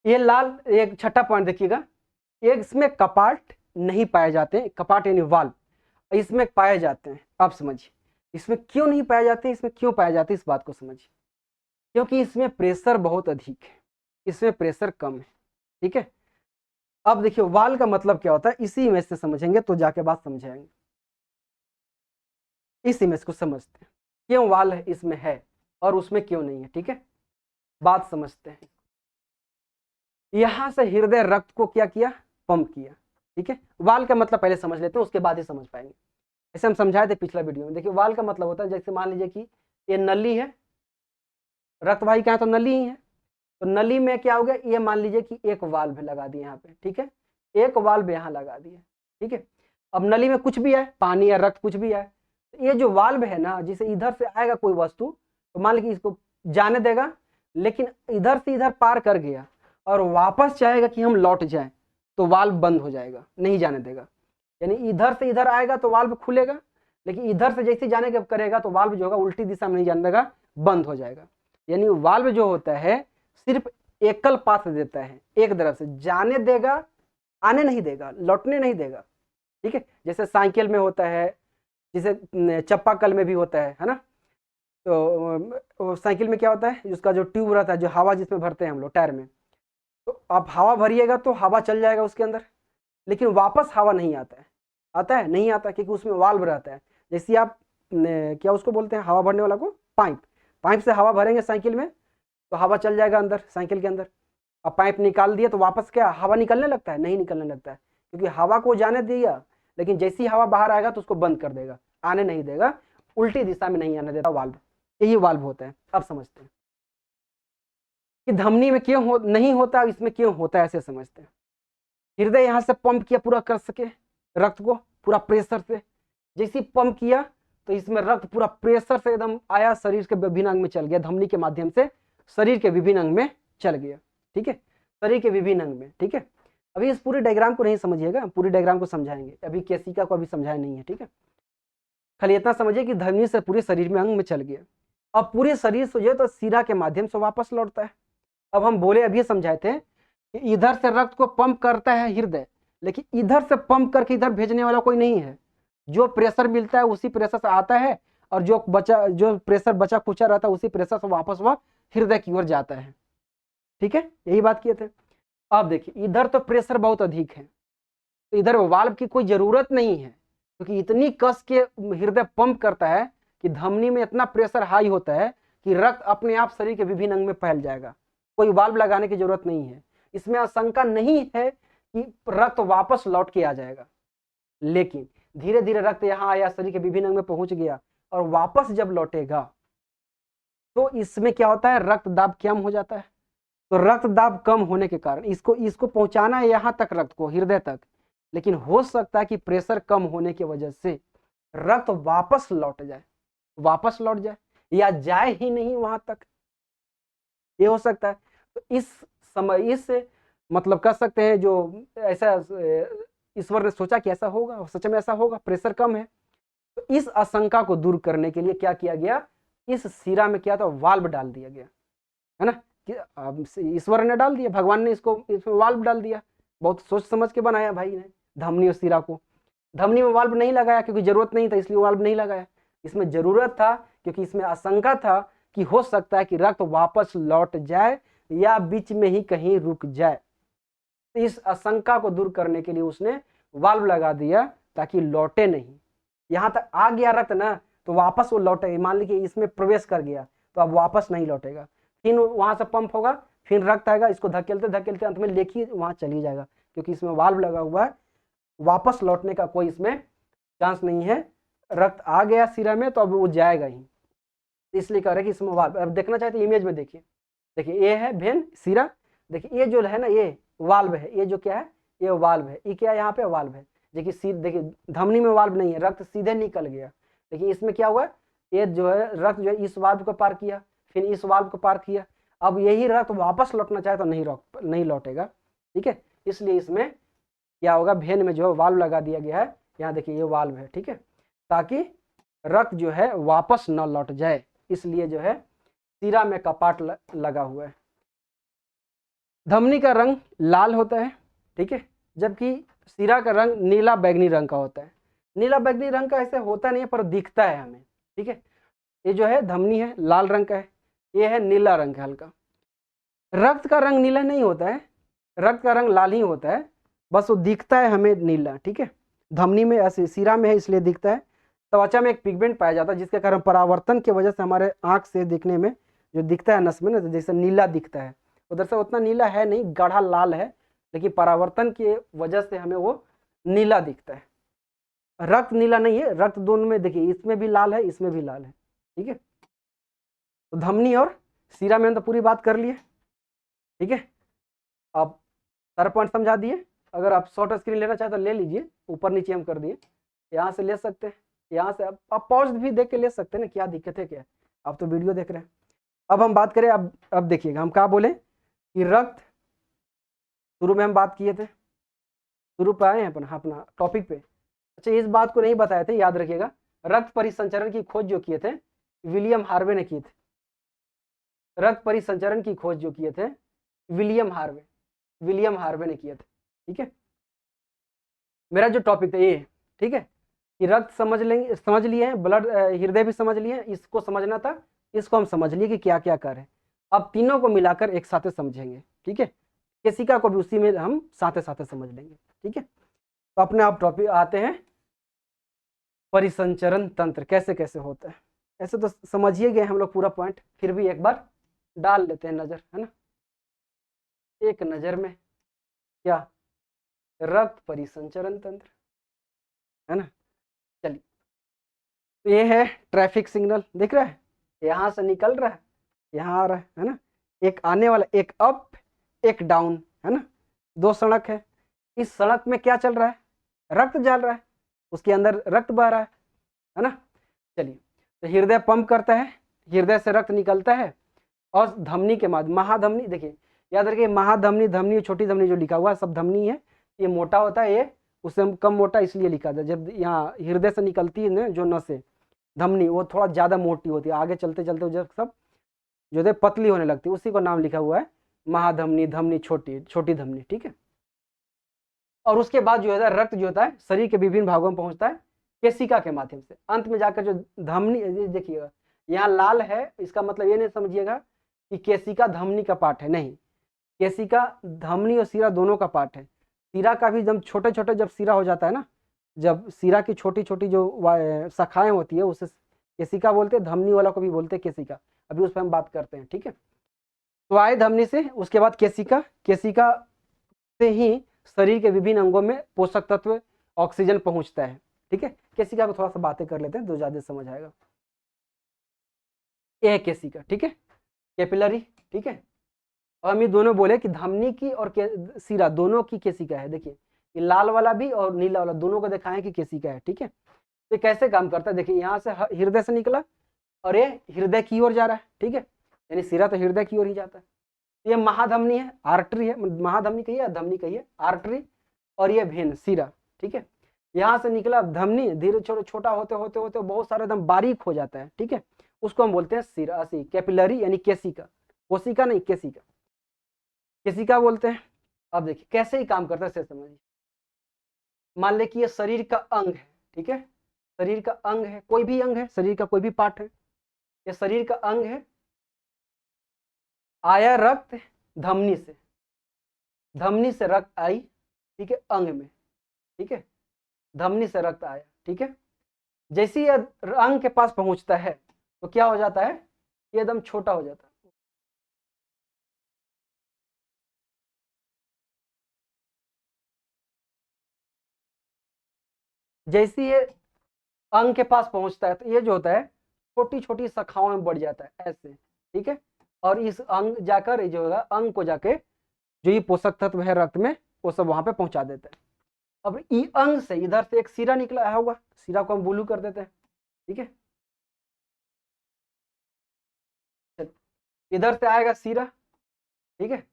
S1: ये लाल एक छठा पॉइंट देखिएगा, इसमें कपाट नहीं पाए जाते, कपाट यानी वाल्व इसमें पाए जाते हैं। आप समझिए इसमें क्यों नहीं पाए जाते, इसमें क्यों पाए जाते, इस बात को समझिए। क्योंकि इसमें प्रेशर बहुत अधिक है, इसमें प्रेशर कम है, ठीक है। अब देखिए वाल का मतलब क्या होता है, इसी इमेज से समझेंगे तो जाके बात समझाएंगे। इस इमेज को समझते हैं, क्यों वाल है इसमें है और उसमें क्यों नहीं है, ठीक है। बात समझते हैं। यहां से हृदय रक्त को क्या किया? पंप किया, ठीक है। वाल का मतलब पहले समझ लेते हैं, उसके बाद ही समझ पाएंगे। ऐसे हम समझाए थे पिछला वीडियो में। देखिए वाल का मतलब होता है, जैसे मान लीजिए कि ये नली है, रक्तवाहिका है तो नली ही है। तो नली में क्या हो गया? ये मान लीजिए कि एक वाल्व लगा दिए यहाँ पे, ठीक है, एक वाल्व यहाँ लगा दिए, ठीक है। अब नली में कुछ भी है, पानी या रक्त कुछ भी है, तो ये जो वाल्व है ना, जिसे इधर से आएगा कोई वस्तु तो मान लीजिए इसको जाने देगा, लेकिन इधर से इधर पार कर गया और वापस चाहेगा कि हम लौट जाएं तो वाल्व बंद हो जाएगा, नहीं जाने देगा। यानी इधर से इधर आएगा तो वाल्व खुलेगा, लेकिन इधर से जैसे जाने के करेगा तो वाल्व जो होगा उल्टी दिशा में नहीं जाने देगा, बंद हो जाएगा। यानी वाल्व जो होता है सिर्फ एकल पाथ देता है, एक तरफ से जाने देगा, आने नहीं देगा, लौटने नहीं देगा, ठीक है। जैसे साइकिल में होता है, जैसे चप्पाकल में भी होता है ना। तो साइकिल में क्या होता है, उसका जो ट्यूब रहता है, जो हवा जिसमें भरते हैं हम लोग टायर में, तो आप हवा भरिएगा तो हवा चल जाएगा उसके अंदर, लेकिन वापस हवा नहीं आता है, आता है नहीं आता, क्योंकि उसमें वाल्व रहता है। जैसे आप क्या उसको बोलते हैं, हवा भरने वाला को पाइप, पाइप से हवा भरेंगे साइकिल में तो हवा चल जाएगा अंदर साइकिल के अंदर। अब पाइप निकाल दिया तो वापस क्या हवा निकलने लगता है? नहीं निकलने लगता है, क्योंकि हवा को जाने दिया, लेकिन जैसी हवा बाहर आएगा तो उसको बंद कर देगा, आने नहीं देगा, उल्टी दिशा में नहीं आने देता वाल्व। यही वाल्व होता है। अब समझते हैं। कि धमनी में क्यों नहीं होता, इसमें क्यों होता है, ऐसे समझते हैं। हृदय यहाँ से पंप किया पूरा कर सके रक्त को पूरा प्रेशर से, जैसे पंप किया तो इसमें रक्त पूरा प्रेशर से एकदम आया, शरीर के विभिन्न अंग में चल गया, धमनी के माध्यम से शरीर के विभिन्न अंग में चल गया। ठीक है, शरीर के विभिन्न अंग में। ठीक है, अभी इस पूरे डायग्राम को नहीं समझिएगा, पूरी डायग्राम को समझाएंगे, अभी केसिका को अभी समझाया नहीं है। ठीक है, खाली इतना समझिए कि धमनी से पूरे शरीर में अंग में चल गया, अब पूरे शरीर से जो है तो शिरा के माध्यम से वापस लौटता है। अब हम बोले अभी समझाए थे कि इधर से रक्त को पंप करता है हृदय, लेकिन इधर से पंप करके इधर भेजने वाला कोई नहीं है, जो प्रेशर मिलता है उसी प्रेशर से आता है, और जो प्रेशर बचा कुचा रहता है उसी प्रेशर से वापस वह हृदय की ओर जाता है। ठीक है, यही बात किए थे। अब देखिए इधर तो प्रेशर बहुत अधिक है, तो इधर वाल्व की कोई जरूरत नहीं है, क्योंकि इतनी कस के हृदय पंप करता है कि धमनी में इतना प्रेशर हाई होता है कि रक्त अपने आप शरीर के विभिन्न अंग में फैल जाएगा, कोई वाल्व लगाने की जरूरत नहीं है। इसमें आशंका नहीं है कि रक्त वापस लौट के आ जाएगा, लेकिन धीरे धीरे रक्त यहाँ आया, शरीर के विभिन्न अंग में पहुंच गया, और वापस जब लौटेगा तो इसमें क्या होता है, रक्त दाब कम हो जाता है। तो रक्त दाब कम होने के कारण इसको पहुंचाना है यहाँ तक, रक्त को हृदय तक, लेकिन हो सकता है कि प्रेशर कम होने की वजह से रक्त वापस लौट जाए या जाए ही नहीं वहां तक, ये हो सकता है। तो इस मतलब कह सकते हैं जो ऐसा ईश्वर ने सोचा कि ऐसा होगा, सच में ऐसा होगा, प्रेशर कम है। तो इस आशंका को दूर करने के लिए क्या किया गया, इस शिरा में क्या था, वाल्व डाल दिया गया, है ना, ईश्वर ने डाल दिया, भगवान ने इसमें वाल्व डाल दिया, बहुत सोच समझ के बनाया भाई ने धमनी और शिरा को। धमनी में वाल्व नहीं लगाया क्योंकि जरूरत नहीं था, इसलिए वाल्व नहीं लगाया। इसमें जरूरत था क्योंकि इसमें आशंका था कि हो सकता है कि रक्त वापस लौट जाए या बीच में ही कहीं रुक जाए। तो इस आशंका को दूर करने के लिए उसने वाल्व लगा दिया ताकि लौटे नहीं। यहां तक आ गया रक्त ना, तो वापस वो लौटेगा, मान लीजिए इसमें प्रवेश कर गया तो अब वापस नहीं लौटेगा, फिर वहां से पंप होगा, फिर रक्त आएगा, इसको धकेलते धकेलते अंत में लेखी वहां चली जाएगा, क्योंकि इसमें वाल्व लगा हुआ है, वापस लौटने का कोई इसमें चांस नहीं है। रक्त आ गया सिरा में तो अब वो जाएगा ही, इसलिए कह रहे कि इसमें वाल्व। अब देखना चाहते इमेज में देखिए, ये है वेन सिरा, देखिए ये जो है ना ये वाल्व है, ये जो क्या है ये वाल्व है, ये क्या है यहाँ पे वाल्व है। देखिए धमनी में वाल्व नहीं है, रक्त सीधे निकल गया, लेकिन इसमें क्या हुआ, ये जो है रक्त जो है इस वाल्व को पार किया, फिर इस वाल्व को पार किया, अब यही रक्त वापस लौटना चाहे तो नहीं लौटेगा। ठीक है, इसलिए इसमें क्या होगा, वेन में जो है वाल्व लगा दिया गया है, यहाँ देखिए ये वाल्व है। ठीक है, ताकि रक्त जो है वापस न लौट जाए, इसलिए जो है सिरा में कपाट लगा हुआ है। धमनी का रंग लाल होता है, ठीक है, जबकि सिरा का रंग नीला बैगनी रंग का होता है। नीला बैगनी रंग का ऐसे होता नहीं है पर दिखता है हमें। ठीक है, ये जो है धमनी है लाल रंग का है, ये है नीला रंग का हल्का। रक्त का रंग नीला नहीं होता है, रक्त का रंग लाल ही होता है, बस वो दिखता है हमें नीला। ठीक है, धमनी में ऐसे सिरा में है इसलिए दिखता है। त्वचा में एक पिगमेंट पाया जाता है जिसके कारण परावर्तन की वजह से हमारे आंख से देखने में जो दिखता है नस में ना, जैसे नीला दिखता है, उधर से उतना नीला है नहीं, गाढ़ा लाल है, लेकिन परावर्तन की वजह से हमें वो नीला दिखता है। रक्त नीला नहीं है, रक्त दोनों में देखिए, इसमें भी लाल है इसमें भी लाल है। ठीक है, तो धमनी और सिरा में हम तो पूरी बात कर लिए। ठीक है, आप सारा पॉइंट समझा दिए। अगर आप शॉर्ट स्क्रीन लेना चाहे तो ले लीजिए, ऊपर नीचे हम कर दिए, यहाँ से ले सकते हैं, यहाँ से आप पॉज भी देख के ले सकते हैं ना, क्या दिक्कत है क्या, आप तो वीडियो देख रहे हैं। अब हम बात करें, अब देखिएगा हम क्या बोले कि रक्त, शुरू में हम बात किए थे, शुरू पे आए हैं अपना टॉपिक पे। अच्छा, इस बात को नहीं बताए थे, याद रखिएगा, रक्त परिसंचरण की खोज जो किए थे विलियम हार्वे ने की थी। रक्त परिसंचरण की खोज जो किए थे विलियम हार्वे ने किए थे। ठीक है, मेरा जो टॉपिक था ये, ठीक है, कि रक्त समझ लिए हैं, ब्लड हृदय भी समझ लिए हैं, इसको समझना था, इसको हम समझ लिए कि क्या क्या कर है। अब तीनों को मिलाकर एक साथ समझेंगे। ठीक है, केसिका को भी उसी में हम साथ समझ लेंगे। ठीक है, तो अपने आप टॉपिक आते हैं, परिसंचरण तंत्र कैसे कैसे होता है। ऐसे तो समझिए गए हम लोग पूरा पॉइंट, फिर भी एक बार डाल लेते हैं नजर, है ना, एक नजर में क्या, रक्त परिसंचरण तंत्र, है ना। चलिए, तो ये है ट्रैफिक सिग्नल, दिख रहा है, यहाँ से निकल रहा है, यहाँ आ रहा है ना, एक आने वाला, एक अप एक डाउन, है ना, दो सड़क है। इस सड़क में क्या चल रहा है, रक्त जल रहा है, उसके अंदर रक्त बह रहा है ना। चलिए, तो हृदय पंप करता है, हृदय से रक्त निकलता है और धमनी के माध्यम, महाधमनी, देखिए याद रखिए, महाधमनी, धमनी, छोटी धमनी जो लिखा हुआ है सब धमनी है, ये मोटा होता है, ये उससे कम मोटा इसलिए लिखा था। जब यहाँ हृदय से निकलती है ना जो नसें, धमनी, वो थोड़ा ज़्यादा मोटी होती है, आगे चलते चलते जब सब जो है पतली होने लगती है, उसी को नाम लिखा हुआ है महाधमनी, धमनी छोटी, छोटी धमनी, ठीक है। और उसके बाद जो है रक्त जो होता है शरीर के विभिन्न भागों में पहुंचता है केशिका के माध्यम से, अंत में जाकर जो धमनी, देखिएगा यहाँ लाल है, इसका मतलब ये नहीं समझिएगा कि केशिका धमनी का पार्ट है, नहीं, केशिका धमनी और सिरा दोनों का पार्ट है। सिरा का भी जब छोटे छोटे जब सिरा हो जाता है ना, जब सिरा की छोटी छोटी जो शाखाएं होती है उसे केशिका बोलते हैं, धमनी वाला को भी बोलते हैं केशिका, अभी उस पर हम बात करते हैं, ठीक है। तो आए धमनी से, उसके बाद केशिका, केशिका से ही शरीर के विभिन्न अंगों में पोषक तत्व ऑक्सीजन पहुंचता है, ठीक है। केशिका को थोड़ा सा बातें कर लेते हैं तो ज्यादा समझ आएगा। ये है केशिका, ठीक है, कैपिलरी, ठीक है। और हम ये दोनों बोले कि धमनी की और सिरा दोनों की केशिका है, देखिए ये लाल वाला भी और नीला वाला दोनों को दिखाएं कि केशिका है, ठीक है। तो कैसे काम करता है, देखिए यहाँ से हृदय से निकला और ये हृदय की ओर जा रहा है, ठीक है, यानी सिरा तो हृदय की ओर ही जाता है। ये महाधमनी है, आर्टरी है, महाधमनी कहिए, धमनी कहिए, आर्टरी, और ये भेन, सिरा, ठीक है। यहाँ से निकला धमनी, धीरे छोटा होते होते होते बहुत सारा एकदम बारीक हो जाता है, ठीक है, उसको हम बोलते हैं सिरा, कैपिलरी यानी केशिका, कोशिका नहीं, केशिका, केशिका बोलते हैं। अब देखिए कैसे ही काम करता है समझिए। मान ले कि ये शरीर का अंग है, ठीक है, शरीर का अंग है, कोई भी अंग है, शरीर का कोई भी पार्ट है, ये शरीर का अंग है। आया रक्त धमनी से, धमनी से रक्त आई, ठीक है, अंग में, ठीक है, धमनी से रक्त आया, ठीक है। जैसे ही अंग के पास पहुंचता है तो क्या हो जाता है, ये एकदम छोटा हो जाता है। जैसे ये अंग के पास पहुंचता है तो ये जो होता है छोटी छोटी शाखाओं में बढ़ जाता है ऐसे, ठीक है। और इस अंग जाकर ये जो होगा अंग को जाके जो ये पोषक तत्व है रक्त में वो सब वहां पे पहुंचा देता है। अब ई अंग से इधर से एक सिरा निकला है होगा, सिरा को हम ब्लू कर देते हैं, ठीक है। इधर से आएगा सिरा, ठीक है,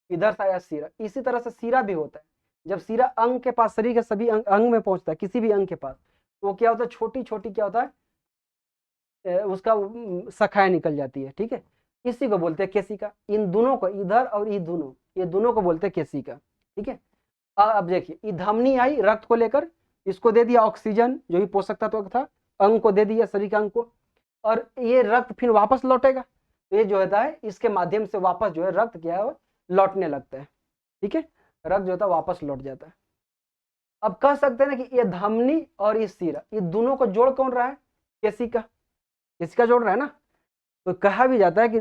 S1: इधर से आया सिरा, इसी तरह से सिरा भी होता है। जब सिरा अंग के पास, शरीर के सभी अंग में पहुंचता है, किसी भी अंग के पास, तो वो क्या होता है, छोटी छोटी क्या होता है, उसका शाखाएं निकल जाती है, ठीक है। इसी को बोलते हैं केशिका। इन दोनों को, इधर और ये दोनों को बोलते हैं केशिका, ठीक है। अब देखिए, ये धमनी आई रक्त को लेकर, इसको दे दिया ऑक्सीजन जो भी पोषक तत्व था, अंग को दे दिया, शरीर के अंग को, और ये रक्त फिर वापस लौटेगा, तो ये जो होता है इसके माध्यम से वापस जो है रक्त क्या है लौटने लगता है, ठीक है, रक्त जो होता है वापस लौट जाता है। अब कह सकते हैं ना कि ये धमनी और ये सिरा, ये दोनों को जोड़ कौन रहा है, केशिका, केशिका जोड़ रहा है ना। तो कहा भी जाता है कि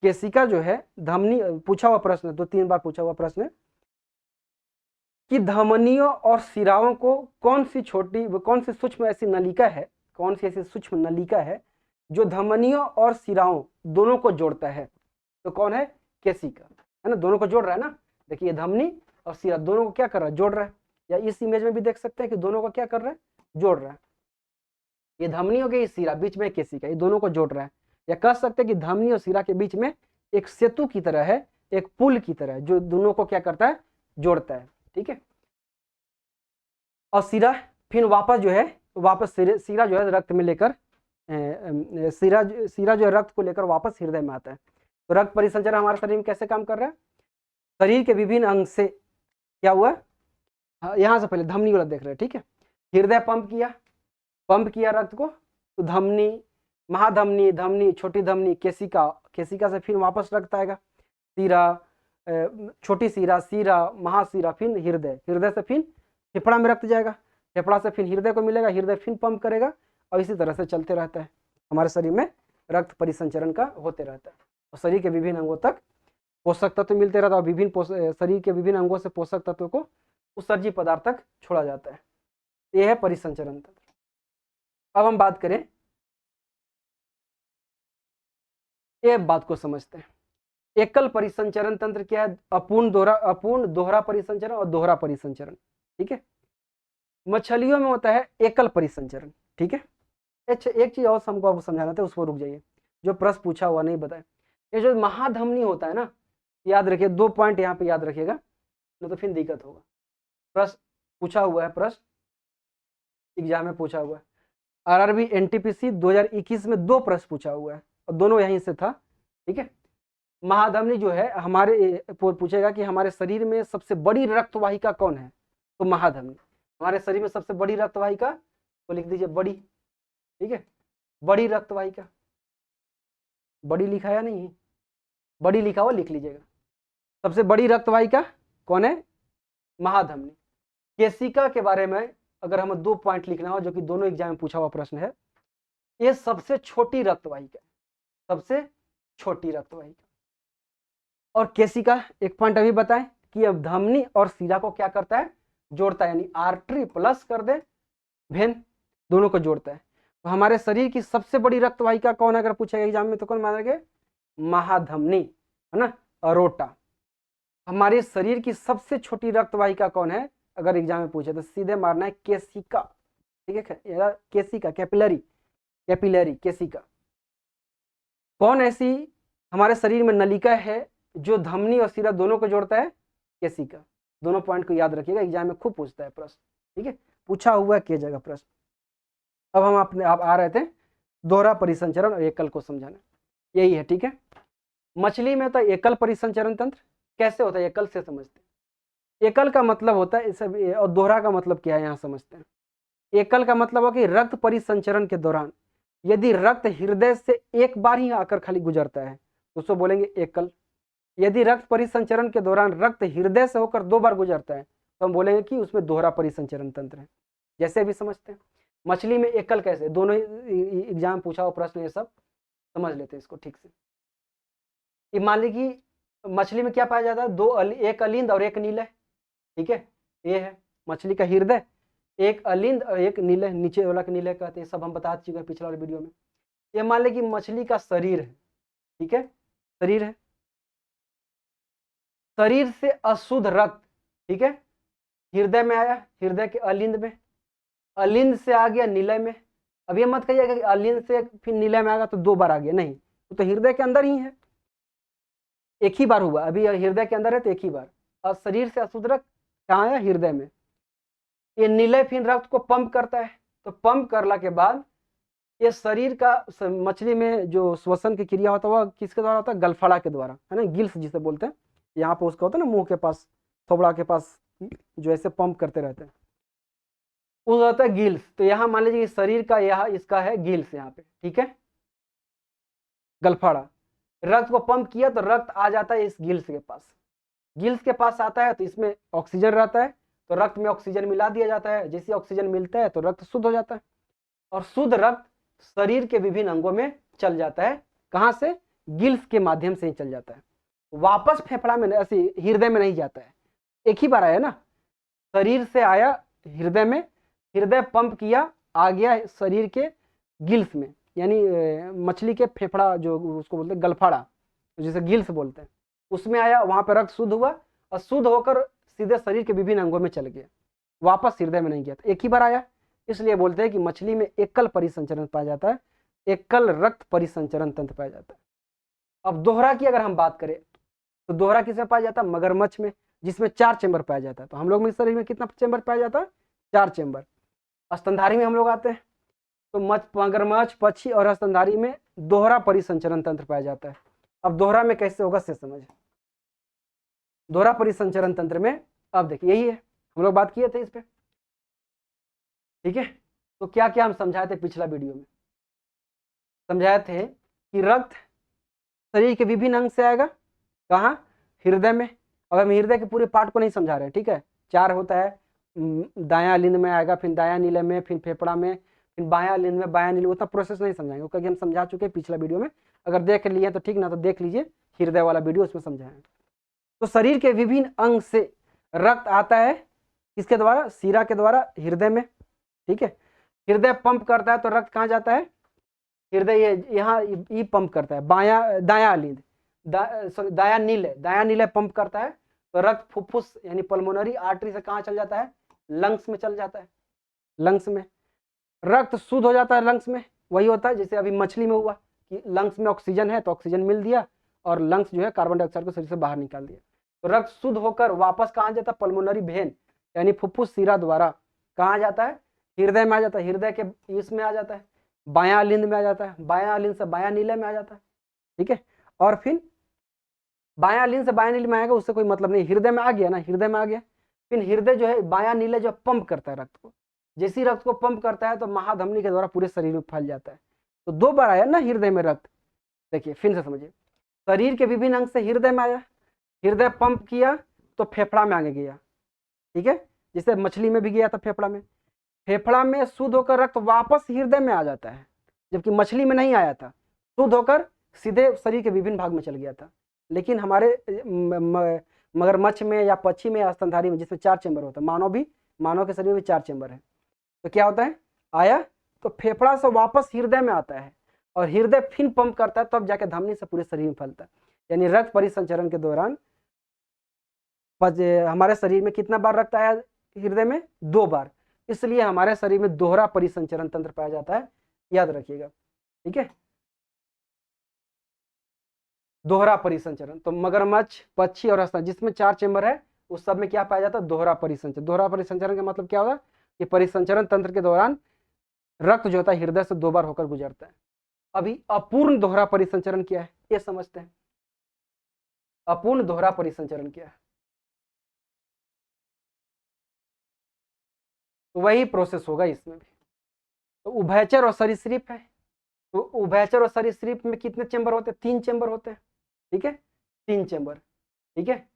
S1: केशिका जो है धमनी, पूछा हुआ प्रश्न, 2-3 बार पूछा हुआ प्रश्न है कि धमनियों और सिराओं को कौन सी सूक्ष्म ऐसी नलिका है, कौन सी ऐसी सूक्ष्म नलिका है जो धमनियों और सिराओं दोनों को जोड़ता है, तो कौन है, केशिका, है ना, दोनों को जोड़ रहा है ना। देखिए धमनी और सिरा दोनों को क्या कर रहा है, जोड़ रहा है, या इस इमेज में भी देख सकते हैं कि दोनों को क्या कर रहा है, जोड़ रहा है। ये धमनी हो गई, सिरा, बीच में केशिका, ये दोनों को जोड़ रहा है। या कह सकते हैं कि धमनी और सिरा के बीच में एक सेतु की तरह है, एक पुल की तरह जो दोनों को क्या करता है, जोड़ता है, ठीक है। और सिरा फिर वापस जो है, वापस सिरा जो है रक्त में लेकर, सिरा जो है रक्त को लेकर वापस हृदय में आता है। तो रक्त परिसंचरण हमारे शरीर में कैसे काम कर रहा है, शरीर के विभिन्न अंग से क्या हुआ, यहाँ से पहले धमनी वाला देख रहे हैं, ठीक है। हृदय पंप किया रक्त को, तो धमनी, महाधमनी, धमनी, छोटी धमनी, केशिका, केशिका से फिर वापस रक्त आएगा, सिरा, छोटी सिरा, सिरा, महासिरा, फिर हृदय, हृदय से फिर फेफड़ा में रक्त जाएगा, फेफड़ा से फिर हृदय को मिलेगा, हृदय फिर पंप करेगा, और इसी तरह से चलते रहता है। हमारे शरीर में रक्त परिसंचरण का होते रहता है, और शरीर के विभिन्न अंगों तक पोषक तत्व मिलते रहता है, और विभिन्न शरीर के विभिन्न अंगों से पोषक तत्व को उत्सर्जी पदार्थ तक छोड़ा जाता है। यह है परिसंचरण तंत्र। अब हम बात करें, एक बात को समझते हैं, एकल परिसंचरण तंत्र क्या है? अपूर्ण दोहरा परिसंचरण और दोहरा परिसंचरण। ठीक है, मछलियों में होता है एकल परिसंचरण। ठीक है, एक चीज और हमको आपको समझाना था, उस पर रुक जाइए, जो प्रश्न पूछा हुआ नहीं बताए। ये जो महाधमनी होता है ना, याद रखिए, 2 पॉइंट यहाँ पे याद रखिएगा, नहीं तो फिर दिक्कत होगा। प्रश्न पूछा हुआ है, प्रश्न एग्जाम में पूछा हुआ है, आरआरबी एनटीपीसी 2021 में 2 प्रश्न पूछा हुआ है और दोनों यहीं से था। ठीक है, महाधमनी जो है हमारे पूछेगा कि हमारे शरीर में सबसे बड़ी रक्तवाहिका कौन है, तो महाधमनी। हमारे शरीर में सबसे बड़ी रक्तवाहिका, तो लिख दीजिए बड़ी। ठीक है, बड़ी रक्तवाहिका, बड़ी लिखा या नहीं, बड़ी लिखा हुआ लिख लीजिएगा। सबसे बड़ी रक्तवाहिका कौन है? महाधमनी। केशिका के बारे में अगर हमें 2 पॉइंट लिखना हो, जो कि दोनों एग्जाम में पूछा हुआ प्रश्न है, ये सबसे छोटी रक्तवाहिका, सबसे छोटी रक्तवाहिका। और केशिका, एक पॉइंट अभी बताएं कि अब धमनी और शिरा को क्या करता है? जोड़ता है, यानी आर्टरी प्लस कर दे वेन, दोनों को जोड़ता है। तो हमारे शरीर की सबसे बड़ी रक्तवाहिका कौन है अगर पूछेगा एग्जाम में, तो कौन मानेंगे? महाधमनी, है ना, अरोटा। हमारे शरीर की सबसे छोटी रक्तवाहिका कौन है अगर एग्जाम में पूछे, तो सीधे मारना है केशिका। ठीक है, केशिका, कैपिलरी, कैपिलरी केशिका। कौन ऐसी हमारे शरीर में नलिका है जो धमनी और शिरा दोनों को जोड़ता है? केशिका। दोनों पॉइंट को याद रखिएगा, एग्जाम में खूब पूछता है प्रश्न। ठीक है, पूछा हुआ किया जाएगा प्रश्न। अब हम अपने आप आ रहे थे दोहरा परिसंचरण और एकल को समझाना, यही है। ठीक है, मछली में तो एकल परिसंचरण तंत्र कैसे होता है, एकल से समझते हैं। एकल का मतलब होता है सब, और दोहरा का मतलब क्या है यहाँ समझते हैं। एकल का मतलब हो कि रक्त परिसंचरण के दौरान यदि रक्त हृदय से एक बार ही आकर खाली गुजरता है तो उसको बोलेंगे एकल। यदि रक्त परिसंचरण के दौरान रक्त हृदय से होकर 2 बार गुजरता है तो हम बोलेंगे कि उसमें दोहरा परिसंचरण तंत्र है। जैसे अभी समझते हैं मछली में एकल कैसे, दोनों एग्जाम पूछा हुआ प्रश्न, ये सब समझ लेते हैं इसको ठीक से। मान ली कि मछली में क्या पाया जाता है? एक अलिंद और एक नीलय। ठीक है, ये है मछली का हृदय, एक अलिंद और एक नीलय, नीचे वाला का नीलय कहते हैं, सब हम बता चुके हैं पिछले वाले वीडियो में। ये मान ले कि मछली का शरीर है। ठीक है, शरीर है, शरीर से अशुद्ध रक्त, ठीक है, हृदय में आया, हृदय के अलिंद में, अलिंद से आ गया नीलय में। अब ये मत कहिएगा कि अलिंद से फिर नीलय में आ गया तो 2 बार आ गया, नहीं, तो हृदय के अंदर ही है, एक ही बार हुआ। अभी हृदय के अंदर है तो एक ही बार। और शरीर से अशुद्ध रक्त कहाँ आया? हृदय में। ये नीलय फिर रक्त को पंप करता है, तो पंप करला के बाद ये शरीर का, मछली में जो श्वसन की क्रिया होता है वह किसके द्वारा होता है? गलफड़ा के द्वारा, है ना, गिल्स जिसे बोलते हैं। यहाँ पे उसका होता है ना, मुंह के पास, थोबड़ा के पास, जो ऐसे पंप करते रहते हैं, वो होता है गिल्स। तो यहाँ मान लीजिए शरीर का यहाँ इसका है गिल्स यहाँ पे। ठीक है, गलफड़ा, रक्त को पंप किया तो रक्त आ जाता है इस गिल्स के पास। गिल्स के पास आता है तो इसमें ऑक्सीजन रहता है, तो रक्त में ऑक्सीजन मिला दिया जाता है। जैसे ऑक्सीजन मिलता है तो रक्त शुद्ध हो जाता है, और शुद्ध रक्त शरीर के विभिन्न अंगों में चल जाता है। कहाँ से? गिल्स के माध्यम से ही चल जाता है, वापस फेफड़ा में, ऐसे हृदय में नहीं जाता है। एक ही बार आया ना, शरीर से आया हृदय में, हृदय पंप किया, आ गया शरीर के गिल्स में, यानी मछली के फेफड़ा जो उसको बोलते हैं गलफड़ा, जिसे गिल्स बोलते हैं, उसमें आया, वहां पर रक्त शुद्ध हुआ और शुद्ध होकर सीधे शरीर के विभिन्न अंगों में चल गया, वापस हृदय में नहीं गया। तो एक ही बार आया, इसलिए बोलते हैं कि मछली में एकल परिसंचरण पाया जाता है, एकल रक्त परिसंचरण तंत्र पाया जाता है। अब दोहरा की अगर हम बात करें तो दोहरा किसमें पाया जाता है? मगरमच्छ में, जिसमें 4 चेंबर पाया जाता है। तो हम लोग में शरीर में कितना चेंबर पाया जाता है? 4 चेंबर। स्तनधारी में हम लोग आते हैं तो मगरमच्छ, पक्षी और स्तनधारी में दोहरा परिसंचरण तंत्र पाया जाता है। अब दोहरा में कैसे होगा से समझ। दोहरा परिसंचरण तंत्र में अब देखिए यही है, हम लोग बात किए थे इस पे। ठीक है, तो क्या क्या हम समझाए थे पिछला वीडियो में? समझाए थे कि रक्त शरीर के विभिन्न अंग से आएगा, कहाँ? हृदय में। अब हम हृदय के पूरे पार्ट को नहीं समझा रहे हैं, ठीक है, 4 होता है, दायां लिंद में आएगा, फिर दायां नीले में, फिर फेफड़ा में, फिर बायां लिंद में, बायां नीले, उतना प्रोसेस नहीं समझाएंगे क्योंकि हम समझा चुके हैं पिछला वीडियो में। अगर देख लिए तो ठीक, ना तो देख लीजिए हृदय वाला वीडियो, उसमें समझाएं। तो शरीर के विभिन्न अंग से रक्त आता है, किसके द्वारा? शिरा के द्वारा, हृदय में। ठीक है, हृदय पंप करता है तो रक्त कहाँ जाता है? हृदय यहाँ ई पंप करता है, दायां अलिंद, दायां नीले पंप करता है, तो रक्त फुफ्फुस यानी पल्मोनरी आर्टरी से कहाँ चल जाता है, लंग्स में चल जाता है। लंग्स में रक्त शुद्ध हो जाता है। लंग्स में वही होता है जैसे अभी मछली में हुआ कि लंग्स में ऑक्सीजन है तो ऑक्सीजन मिल दिया और लंग्स जो है कार्बन डाइऑक्साइड को शरीर से बाहर निकाल दिया। तो रक्त शुद्ध होकर वापस कहाँ जाता है, पल्मोनरी वेन यानी फुफ्फुस सिरा द्वारा कहाँ जाता है, हृदय में आ जाता है। हृदय के इसमें आ जाता है, बायां अलिंद में आ जाता है, बायां अलिंद से बायां नीले में आ जाता है। ठीक है, और फिर बायां अलिंद से बायां नीले में आएगा उससे कोई मतलब नहीं, हृदय में आ गया ना, हृदय में आ गया। फिर हृदय जो है बायां नीले जो पंप करता है रक्त को, जैसे रक्त को पंप करता है तो महाधमनी के द्वारा पूरे शरीर में फैल जाता है। तो 2 बार आया ना हृदय में रक्त। देखिए फिर से समझिए, शरीर के विभिन्न अंग से हृदय में आया, हृदय पंप किया तो फेफड़ा में आगे गया। ठीक है, जैसे मछली में भी गया था फेफड़ा में, फेफड़ा में शुद्ध होकर रक्त वापस हृदय में आ जाता है, जबकि मछली में नहीं आया था, शुद्ध होकर सीधे शरीर के विभिन्न भाग में चल गया था। लेकिन हमारे मगरमच्छ में या पक्षी में या स्तनधारी में जिसमें 4 चेंबर होता है, मानव के शरीर में 4 चेंबर है, तो क्या होता है, आया तो फेफड़ा से वापस हृदय में आता है और हृदय फिर पंप करता है, तब जाके धमनी से पूरे शरीर में फैलता है। यानी रक्त परिसंचरण के दौरान हमारे शरीर में कितना बार रक्त आया हृदय में, 2 बार। इसलिए हमारे शरीर में दोहरा परिसंचरण तंत्र पाया जाता है, याद रखिएगा। ठीक है, दोहरा परिसंचरण। तो मगरमच्छ, पक्षी और स्तन जिसमें 4 चेंबर है उस सब में क्या पाया जाता है, दोहरा परिसंचरण। दोहरा परिसंचरण का मतलब क्या होगा कि परिसंचरण तंत्र के दौरान रक्त जो होता है हृदय से 2 बार होकर गुजरता है। अभी अपूर्ण दोहरा परिसंचरण क्या है ये समझते हैं। अपूर्ण दोहरा परिसंचरण क्या है, तो वही प्रोसेस होगा इसमें भी। तो उभयचर और सरीसृप है, तो उभयचर और सरीसृप में कितने चेंबर होते हैं, 3 चेंबर होते हैं। ठीक है, 3 चेंबर। ठीक है,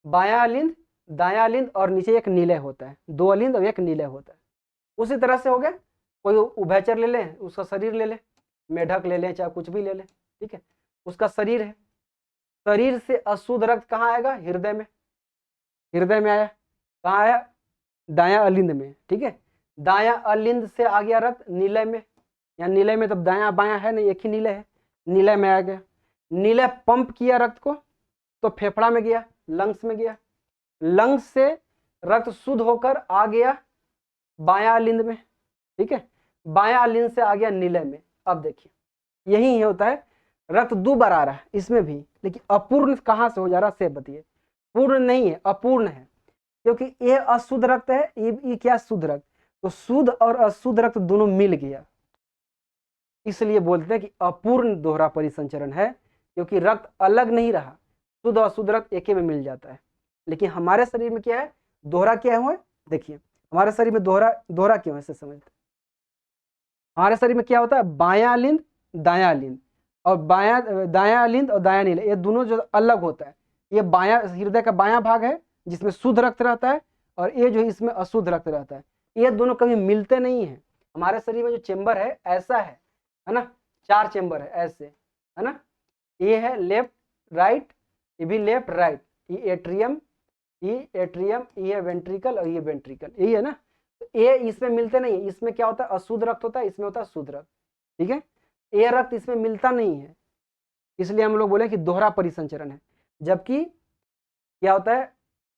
S1: बायां अलिंद, दायां अलिंद और नीचे एक नीले होता है, 2 अलिंद और एक नीले होता है। उसी तरह से हो गया, कोई उभयचर ले ले, उसका शरीर ले ले, मेढक ले ले, चाहे कुछ भी ले ले। ठीक है, उसका शरीर है, शरीर से अशुद्ध रक्त कहाँ आएगा, हृदय में। हृदय में आया, कहाँ आया, दायां अलिंद में। ठीक है, दायां अलिंद से आ गया रक्त नीले में, या नीले में तब दायां बायां है नहीं, एक ही नीले है, नीले में आ गया। नीले पंप किया रक्त को तो फेफड़ा में गया, लंग्स में गया, लंग्स से रक्त शुद्ध होकर आ गया बायां अलिंद में। ठीक है, बायां अलिंद से आ गया नीले में। अब देखिए यही होता है, रक्त 2 बार आ रहा है इसमें भी, लेकिन अपूर्ण कहां से हो जा रहा है से बताइए। पूर्ण नहीं है, अपूर्ण है, क्योंकि ये अशुद्ध रक्त है, ये क्या शुद्ध रक्त, तो शुद्ध और अशुद्ध रक्त दोनों मिल गया, इसलिए बोलते हैं कि अपूर्ण दोहरा परिसंचरण है, क्योंकि रक्त अलग नहीं रहा, शुद्ध और अशुद्ध रक्त एक ही में मिल जाता है। लेकिन हमारे शरीर में क्या है, दोहरा क्या है, देखिए हमारे शरीर में दोहरा क्यों है इसे समझते। हमारे शरीर में क्या होता है, बायां अलिंद, दायां अलिंद, और दायां अलिंद और दायां नीले, ये दोनों जो अलग होता है, ये बायां हृदय का बायां भाग है जिसमें शुद्ध रक्त रहता है, और ये जो इसमें अशुद्ध रक्त रहता है, ये दोनों कभी मिलते नहीं है। हमारे शरीर में जो चेंबर है ऐसा है ना, 4 चेंबर है ऐसे, है ना, ये है लेफ्ट राइट, ये भी लेफ्ट राइट, ये एट्रियम, ये वेंट्रिकल और ये वेंट्रिकल, यही है ना। तो ये इसमें मिलते नहीं है, इसमें क्या होता है, अशुद्ध रक्त होता है, इसमें होता है शुद्ध रक्त। ठीक है, ये रक्त इसमें मिलता नहीं है, इसलिए हम लोग बोले कि दोहरा परिसंचरण है। जबकि क्या होता है,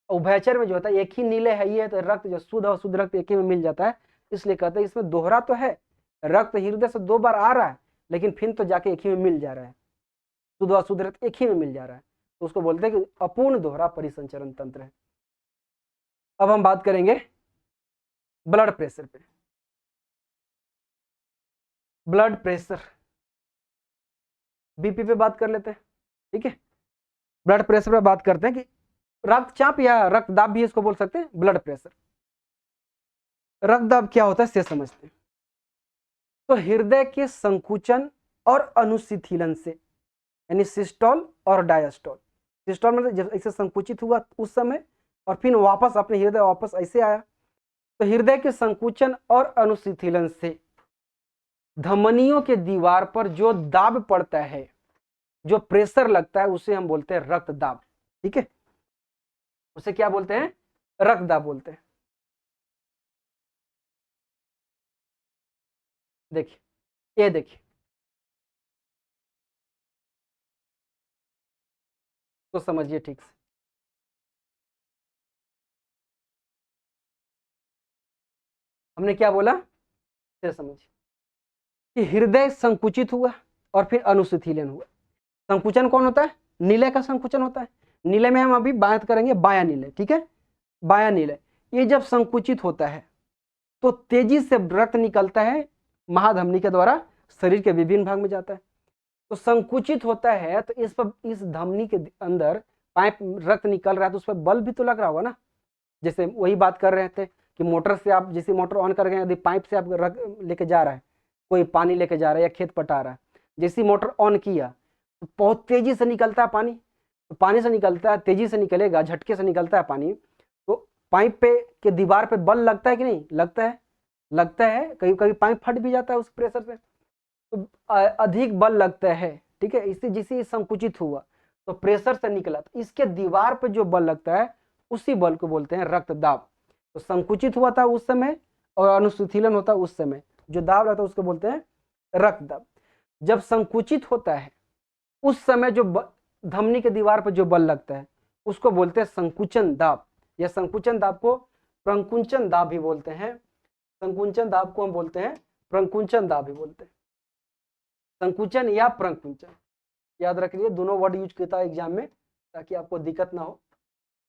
S1: उभयचर में जो होता है एक ही नीले है, ये है, तो रक्त जो शुद्ध और शुद्ध रक्त एक ही में मिल जाता है, इसलिए कहते हैं इसमें दोहरा तो है, रक्त हृदय से 2 बार आ रहा है, लेकिन फिर तो जाके एक ही में मिल जा रहा है, शुद्ध और अशुद्ध रक्त एक ही में मिल जा रहा है, तो उसको बोलते हैं कि अपूर्ण दोहरा परिसंचरण तंत्र है। अब हम बात करेंगे ब्लड प्रेशर पे। ब्लड प्रेशर, बीपी पे बात कर लेते हैं। ठीक है, ब्लड प्रेशर पे बात करते हैं कि रक्तचाप या रक्तदाब भी इसको बोल सकते हैं, ब्लड प्रेशर। रक्तदाब क्या होता है से समझते हैं। तो हृदय के संकुचन और अनुशिथिलन से, यानी सिस्टोल और डायस्टोल। सिस्टोल मतलब जब ऐसे संकुचित हुआ उस समय, और फिर वापस अपने हृदय वापस ऐसे आया। तो हृदय के संकुचन और अनुशिथिलन से धमनियों के दीवार पर जो दाब पड़ता है, जो प्रेशर लगता है, उसे हम बोलते हैं रक्तदाब। ठीक है, उसे क्या बोलते हैं, रक्तदाब बोलते हैं। देखिए, ये देखिए तो समझिए ठीक से। हमने क्या बोला, फिर समझिए कि हृदय संकुचित हुआ और फिर अनुशिथिलन हुआ। संकुचन कौन होता है, निलय का संकुचन होता है। निलय में हम अभी बात करेंगे बाया निलय, ठीक है। बाया निलय ये जब संकुचित होता है तो तेजी से रक्त निकलता है महाधमनी के द्वारा, शरीर के विभिन्न भाग में जाता है। तो संकुचित होता है तो इस पर, इस धमनी के अंदर पाइप रक्त निकल रहा है तो उस पर बल भी तो लग रहा होगा ना। जैसे वही बात कर रहे थे कि मोटर से आप, जैसे मोटर ऑन कर गए, यदि पाइप से आप रक्त लेके जा रहा है, कोई पानी लेके जा रहा है या खेत पटा रहा है, जैसी मोटर ऑन किया तो बहुत तेजी से निकलता है पानी। तो पानी से निकलता है, तेजी से निकलेगा, झटके से निकलता है पानी, तो पाइप पे के दीवार पे बल लगता है कि नहीं लगता है, लगता है। कभी कभी पाइप फट भी जाता है उस प्रेशर से, तो अधिक बल लगता है, ठीक है। इससे जिसे संकुचित हुआ तो प्रेशर से निकला, तो इसके दीवार पे जो बल लगता है उसी बल को बोलते हैं रक्त दाब। तो संकुचित हुआ था उस समय और अनुशिथिलन होता है उस समय, जो दाब रहता है उसको बोलते हैं रक्त दाब। जब संकुचित होता है उस समय जो धमनी के दीवार पर जो बल लगता है उसको बोलते हैं संकुचन दाब, या संकुचन दाब को प्रंकुंचन दाब भी बोलते हैं। संकुचन दाब को हम बोलते हैं प्रंकुंचन दाब भी बोलते हैं। संकुचन या प्रंकुंचन याद रख लिए, दोनों वर्ड यूज करता है एग्जाम में ताकि आपको दिक्कत ना हो।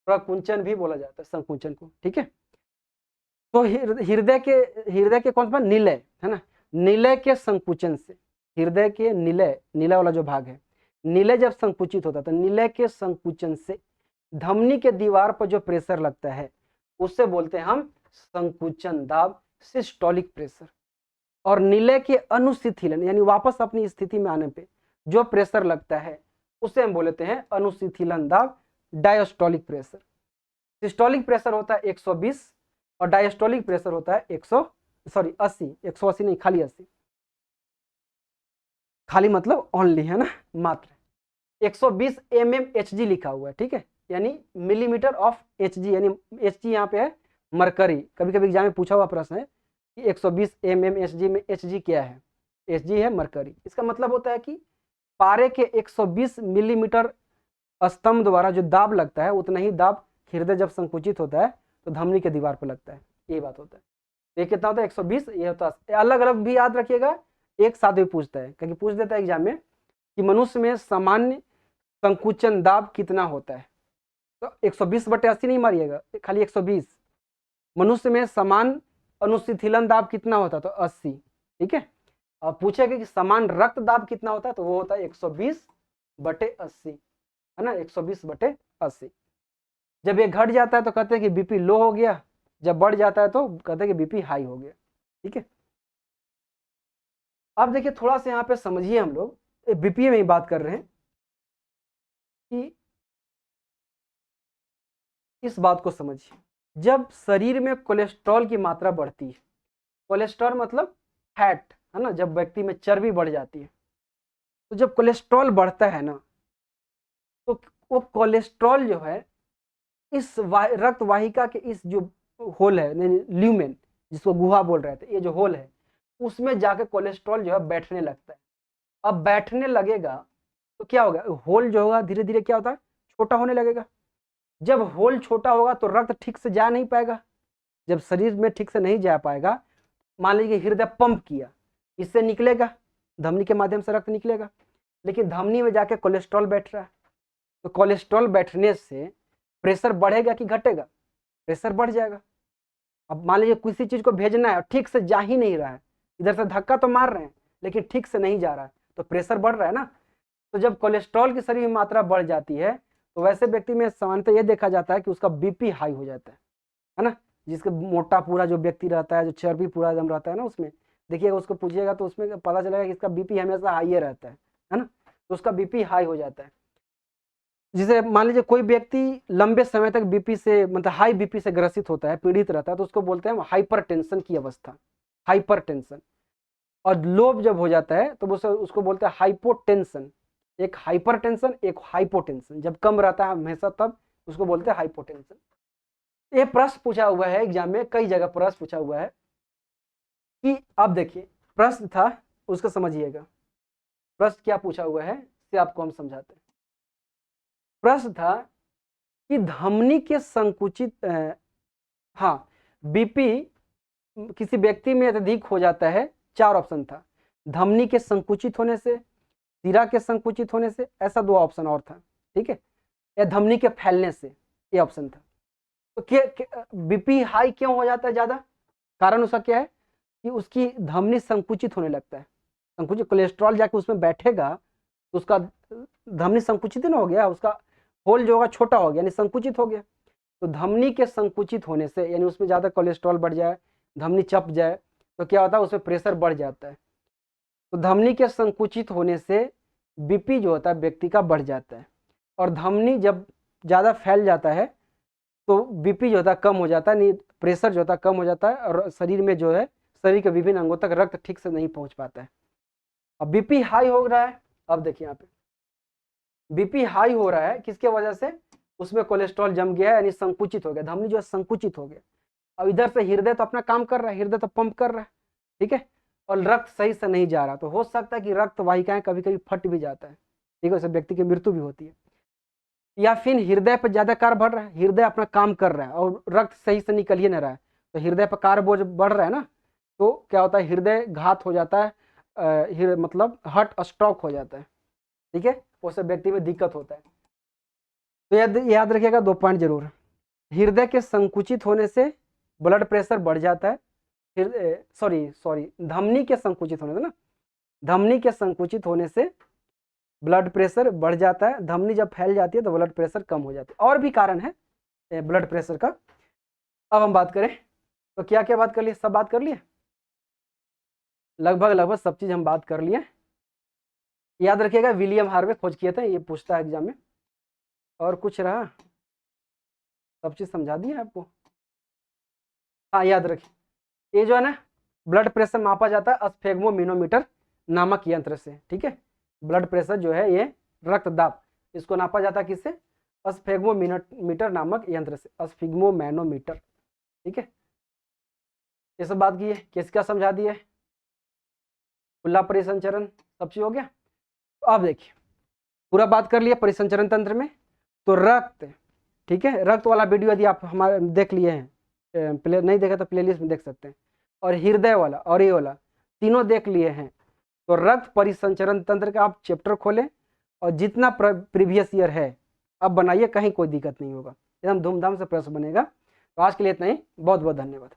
S1: प्रकुंचन भी बोला जाता है संकुचन को, ठीक है। तो हृदय के कौन सा निलय है ना, निलय के संकुचन से, हृदय के निलय, निलय वाला जो भाग है, निलय जब संकुचित होता है तो निलय के संकुचन से धमनी के दीवार पर जो प्रेशर लगता है उससे बोलते हैं हम संकुचन दाब, सिस्टोलिक प्रेशर। और निलय के अनुशिथिलन यानी वापस अपनी स्थिति में आने पे जो प्रेशर लगता है उसे हम बोलते हैं अनुशिथिलन दाब, डायस्टोलिक प्रेशर। सिस्टोलिक प्रेशर होता है 120 और डायस्टोलिक प्रेशर होता है 80, 180 नहीं, खाली 80, खाली मतलब ओनली है ना, मात्र 120 mmHg लिखा हुआ है, ठीक है, यानी मिलीमीटर ऑफ Hg, यानी Hg यहाँ पे है मरकरी। कभी कभी एग्जाम में पूछा हुआ प्रश्न है कि 120 mmHg में Hg क्या है, Hg है मरकरी। इसका मतलब होता है कि पारे के 120 मिलीमीटर स्तंभ द्वारा जो दाब लगता है उतना ही दाब हृदय जब संकुचित होता है तो धमनी के दीवार पर लगता है, ये बात होता है। ये कितना होता है 120, ये होता है अलग अलग भी याद रखिएगा, एक साथ भी पूछता है, क्योंकि पूछ देता है एग्जाम में कि मनुष्य में सामान्य संकुचन दाब कितना होता है, तो 120/80 नहीं मारिएगा, खाली 120। मनुष्य में समान अनुशिथिलन दाब कितना होता है तो 80, ठीक है। अब पूछेगा कि समान रक्त दाब कितना होता है तो वो होता है 120/80, है ना, 120/80। जब ये घट जाता है तो कहते हैं कि बीपी लो हो गया, जब बढ़ जाता है तो कहते हैं कि बीपी हाई हो गया, ठीक है। अब देखिए थोड़ा सा यहाँ पे समझिए, हम लोग बीपी में ही बात कर रहे हैं कि इस बात को समझिए, जब शरीर में कोलेस्ट्रॉल की मात्रा बढ़ती है, कोलेस्ट्रॉल मतलब फैट है ना, जब व्यक्ति में चर्बी बढ़ जाती है, तो जब कोलेस्ट्रॉल बढ़ता है ना तो वो कोलेस्ट्रॉल जो है इस रक्त वाहिका के इस जो होल है, ल्यूमेन जिसको गुहा बोल रहे थे, ये जो होल है उसमें जाके कोलेस्ट्रॉल जो है बैठने लगता है। अब बैठने लगेगा तो क्या होगा, होल जो होगा धीरे धीरे क्या होता है छोटा होने लगेगा। जब होल छोटा होगा तो रक्त ठीक से जा नहीं पाएगा, जब शरीर में ठीक से नहीं जा पाएगा, मान लीजिए हृदय पंप किया, इससे निकलेगा, धमनी के माध्यम से रक्त निकलेगा, लेकिन धमनी में जाके कोलेस्ट्रॉल बैठ रहा है, तो कोलेस्ट्रॉल बैठने से प्रेशर बढ़ेगा कि घटेगा, प्रेशर बढ़ जाएगा। अब मान लीजिए किसी चीज को भेजना है और ठीक से जा ही नहीं रहा है, इधर से धक्का तो मार रहे हैं लेकिन ठीक से नहीं जा रहा है, तो प्रेशर बढ़ रहा है ना। तो जब कोलेस्ट्रॉल की शरीर में मात्रा बढ़ जाती है तो वैसे व्यक्ति में सामान्यतः यह देखा जाता है कि उसका बीपी हाई हो जाता है ना। जिसके मोटा पूरा जो व्यक्ति रहता है, जो चर्बी पूरा एकदम रहता है ना, उसमें देखिएगा, उसको पूछिएगा तो उसमें पता चलेगा कि इसका बीपी हमेशा हाई रहता है ना, तो उसका बीपी हाई हो जाता है। जिसे मान लीजिए कोई व्यक्ति लंबे समय तक बीपी से, मतलब हाई बीपी से ग्रसित होता है, पीड़ित रहता है, तो उसको बोलते हैं हाइपरटेंशन की अवस्था, हाइपरटेंशन। और लो जब हो जाता है तो उसको बोलते हैं हाइपोटेंशन। एक हाइपरटेंशन, एक हाइपोटेंशन, जब कम रहता है हमेशा तब उसको बोलते हैं हाइपोटेंशन। ये प्रश्न पूछा हुआ है एग्जाम में, कई जगह प्रश्न पूछा हुआ है कि अब देखिए प्रश्न था, उसको समझिएगा, प्रश्न क्या पूछा हुआ है से आपको हम समझाते हैं। प्रश्न था कि धमनी के संकुचित हाँ बीपी किसी व्यक्ति में अधिक हो जाता है, 4 ऑप्शन था। धमनी के संकुचित होने से, सिरा के संकुचित होने से, ऐसा 2 ऑप्शन और था, ठीक है, या धमनी के फैलने से, ये ऑप्शन था। तो बीपी हाई क्यों हो जाता है ज्यादा? कारण उसका क्या है कि उसकी धमनी संकुचित होने लगता है। संकुचित कोलेस्ट्रॉल जाके उसमें बैठेगा तो उसका धमनी संकुचित ना हो गया, उसका होल जो होगा छोटा हो गया, यानी संकुचित हो गया। तो धमनी के संकुचित होने से, यानी उसमें ज़्यादा कोलेस्ट्रॉल बढ़ जाए, धमनी चप जाए, तो क्या होता है, उसमें प्रेशर बढ़ जाता है। तो धमनी के संकुचित होने से बीपी जो होता है व्यक्ति का बढ़ जाता है, और धमनी जब ज़्यादा फैल जाता है तो बीपी जो होता है कम हो जाता है, प्रेशर जो होता है कम हो जाता है, और शरीर में जो है, शरीर के विभिन्न अंगों तक रक्त ठीक से नहीं पहुंच पाता है। अब बीपी हाई हो रहा है, अब देखिए यहाँ पे बीपी हाई हो रहा है किसके वजह से? उसमें कोलेस्ट्रॉल जम गया है, यानी संकुचित हो गया, धमनी जो है संकुचित हो गया। अब इधर से हृदय तो अपना काम कर रहा है, हृदय तो पंप कर रहा है, ठीक है, और रक्त सही से नहीं जा रहा, तो हो सकता है कि रक्त वाहिकाएं कभी कभी फट भी जाता है, ठीक है, उससे व्यक्ति की मृत्यु भी होती है। या फिर हृदय पर ज्यादा कार्य बढ़ रहा है, हृदय अपना काम कर रहा है और रक्त सही से निकल ही नहीं रहा है, तो हृदय पर कार्य बोझ बढ़ रहा है ना, तो क्या होता है, हृदय घात हो जाता है, मतलब हार्ट स्ट्रोक हो जाता है, ठीक है, उससे व्यक्ति में दिक्कत होता है। तो याद रखिएगा 2 पॉइंट जरूर। हृदय के संकुचित होने से ब्लड प्रेशर बढ़ जाता है, सॉरी धमनी के संकुचित होने से ना, धमनी के संकुचित होने से ब्लड प्रेशर बढ़ जाता है, धमनी जब फैल जाती है तो ब्लड प्रेशर कम हो जाता है। और भी कारण है ब्लड प्रेशर का। अब हम बात करें तो क्या क्या बात कर लिए? सब बात कर लिए, लगभग सब चीज हम बात कर लिए। याद रखिएगा विलियम हार्वे खोज किए थे, ये पूछता है एग्जाम में। और कुछ रहा? सब चीज समझा दिया आपको? हाँ याद रखिए, ये जो है ना, ब्लड प्रेशर मापा जाता है स्फेग्मोमीनोमीटर नामक यंत्र से, ठीक है। ब्लड प्रेशर जो है ये रक्तदाब, इसको नापा जाता है किससे? स्फेग्मोमीटर नामक यंत्र से, स्फिग्मोमैनोमीटर, ठीक है। ये सब बात की है, किसका समझा दिए, खुला परिसंचरण, सब चीज हो गया। तो अब देखिए पूरा बात कर लिया परिसंचरण तंत्र में। तो रक्त, ठीक है, रक्त वाला वीडियो यदि आप हमारे देख लिए हैं, नहीं देखा तो प्लेलिस्ट में देख सकते हैं, और हृदय वाला और ये वाला तीनों देख लिए हैं, तो रक्त परिसंचरण तंत्र का आप चैप्टर खोलें और जितना प्रीवियस ईयर है अब बनाइए, कहीं कोई दिक्कत नहीं होगा, एकदम धूमधाम से प्रश्न बनेगा। तो आज के लिए इतना ही, बहुत बहुत धन्यवाद।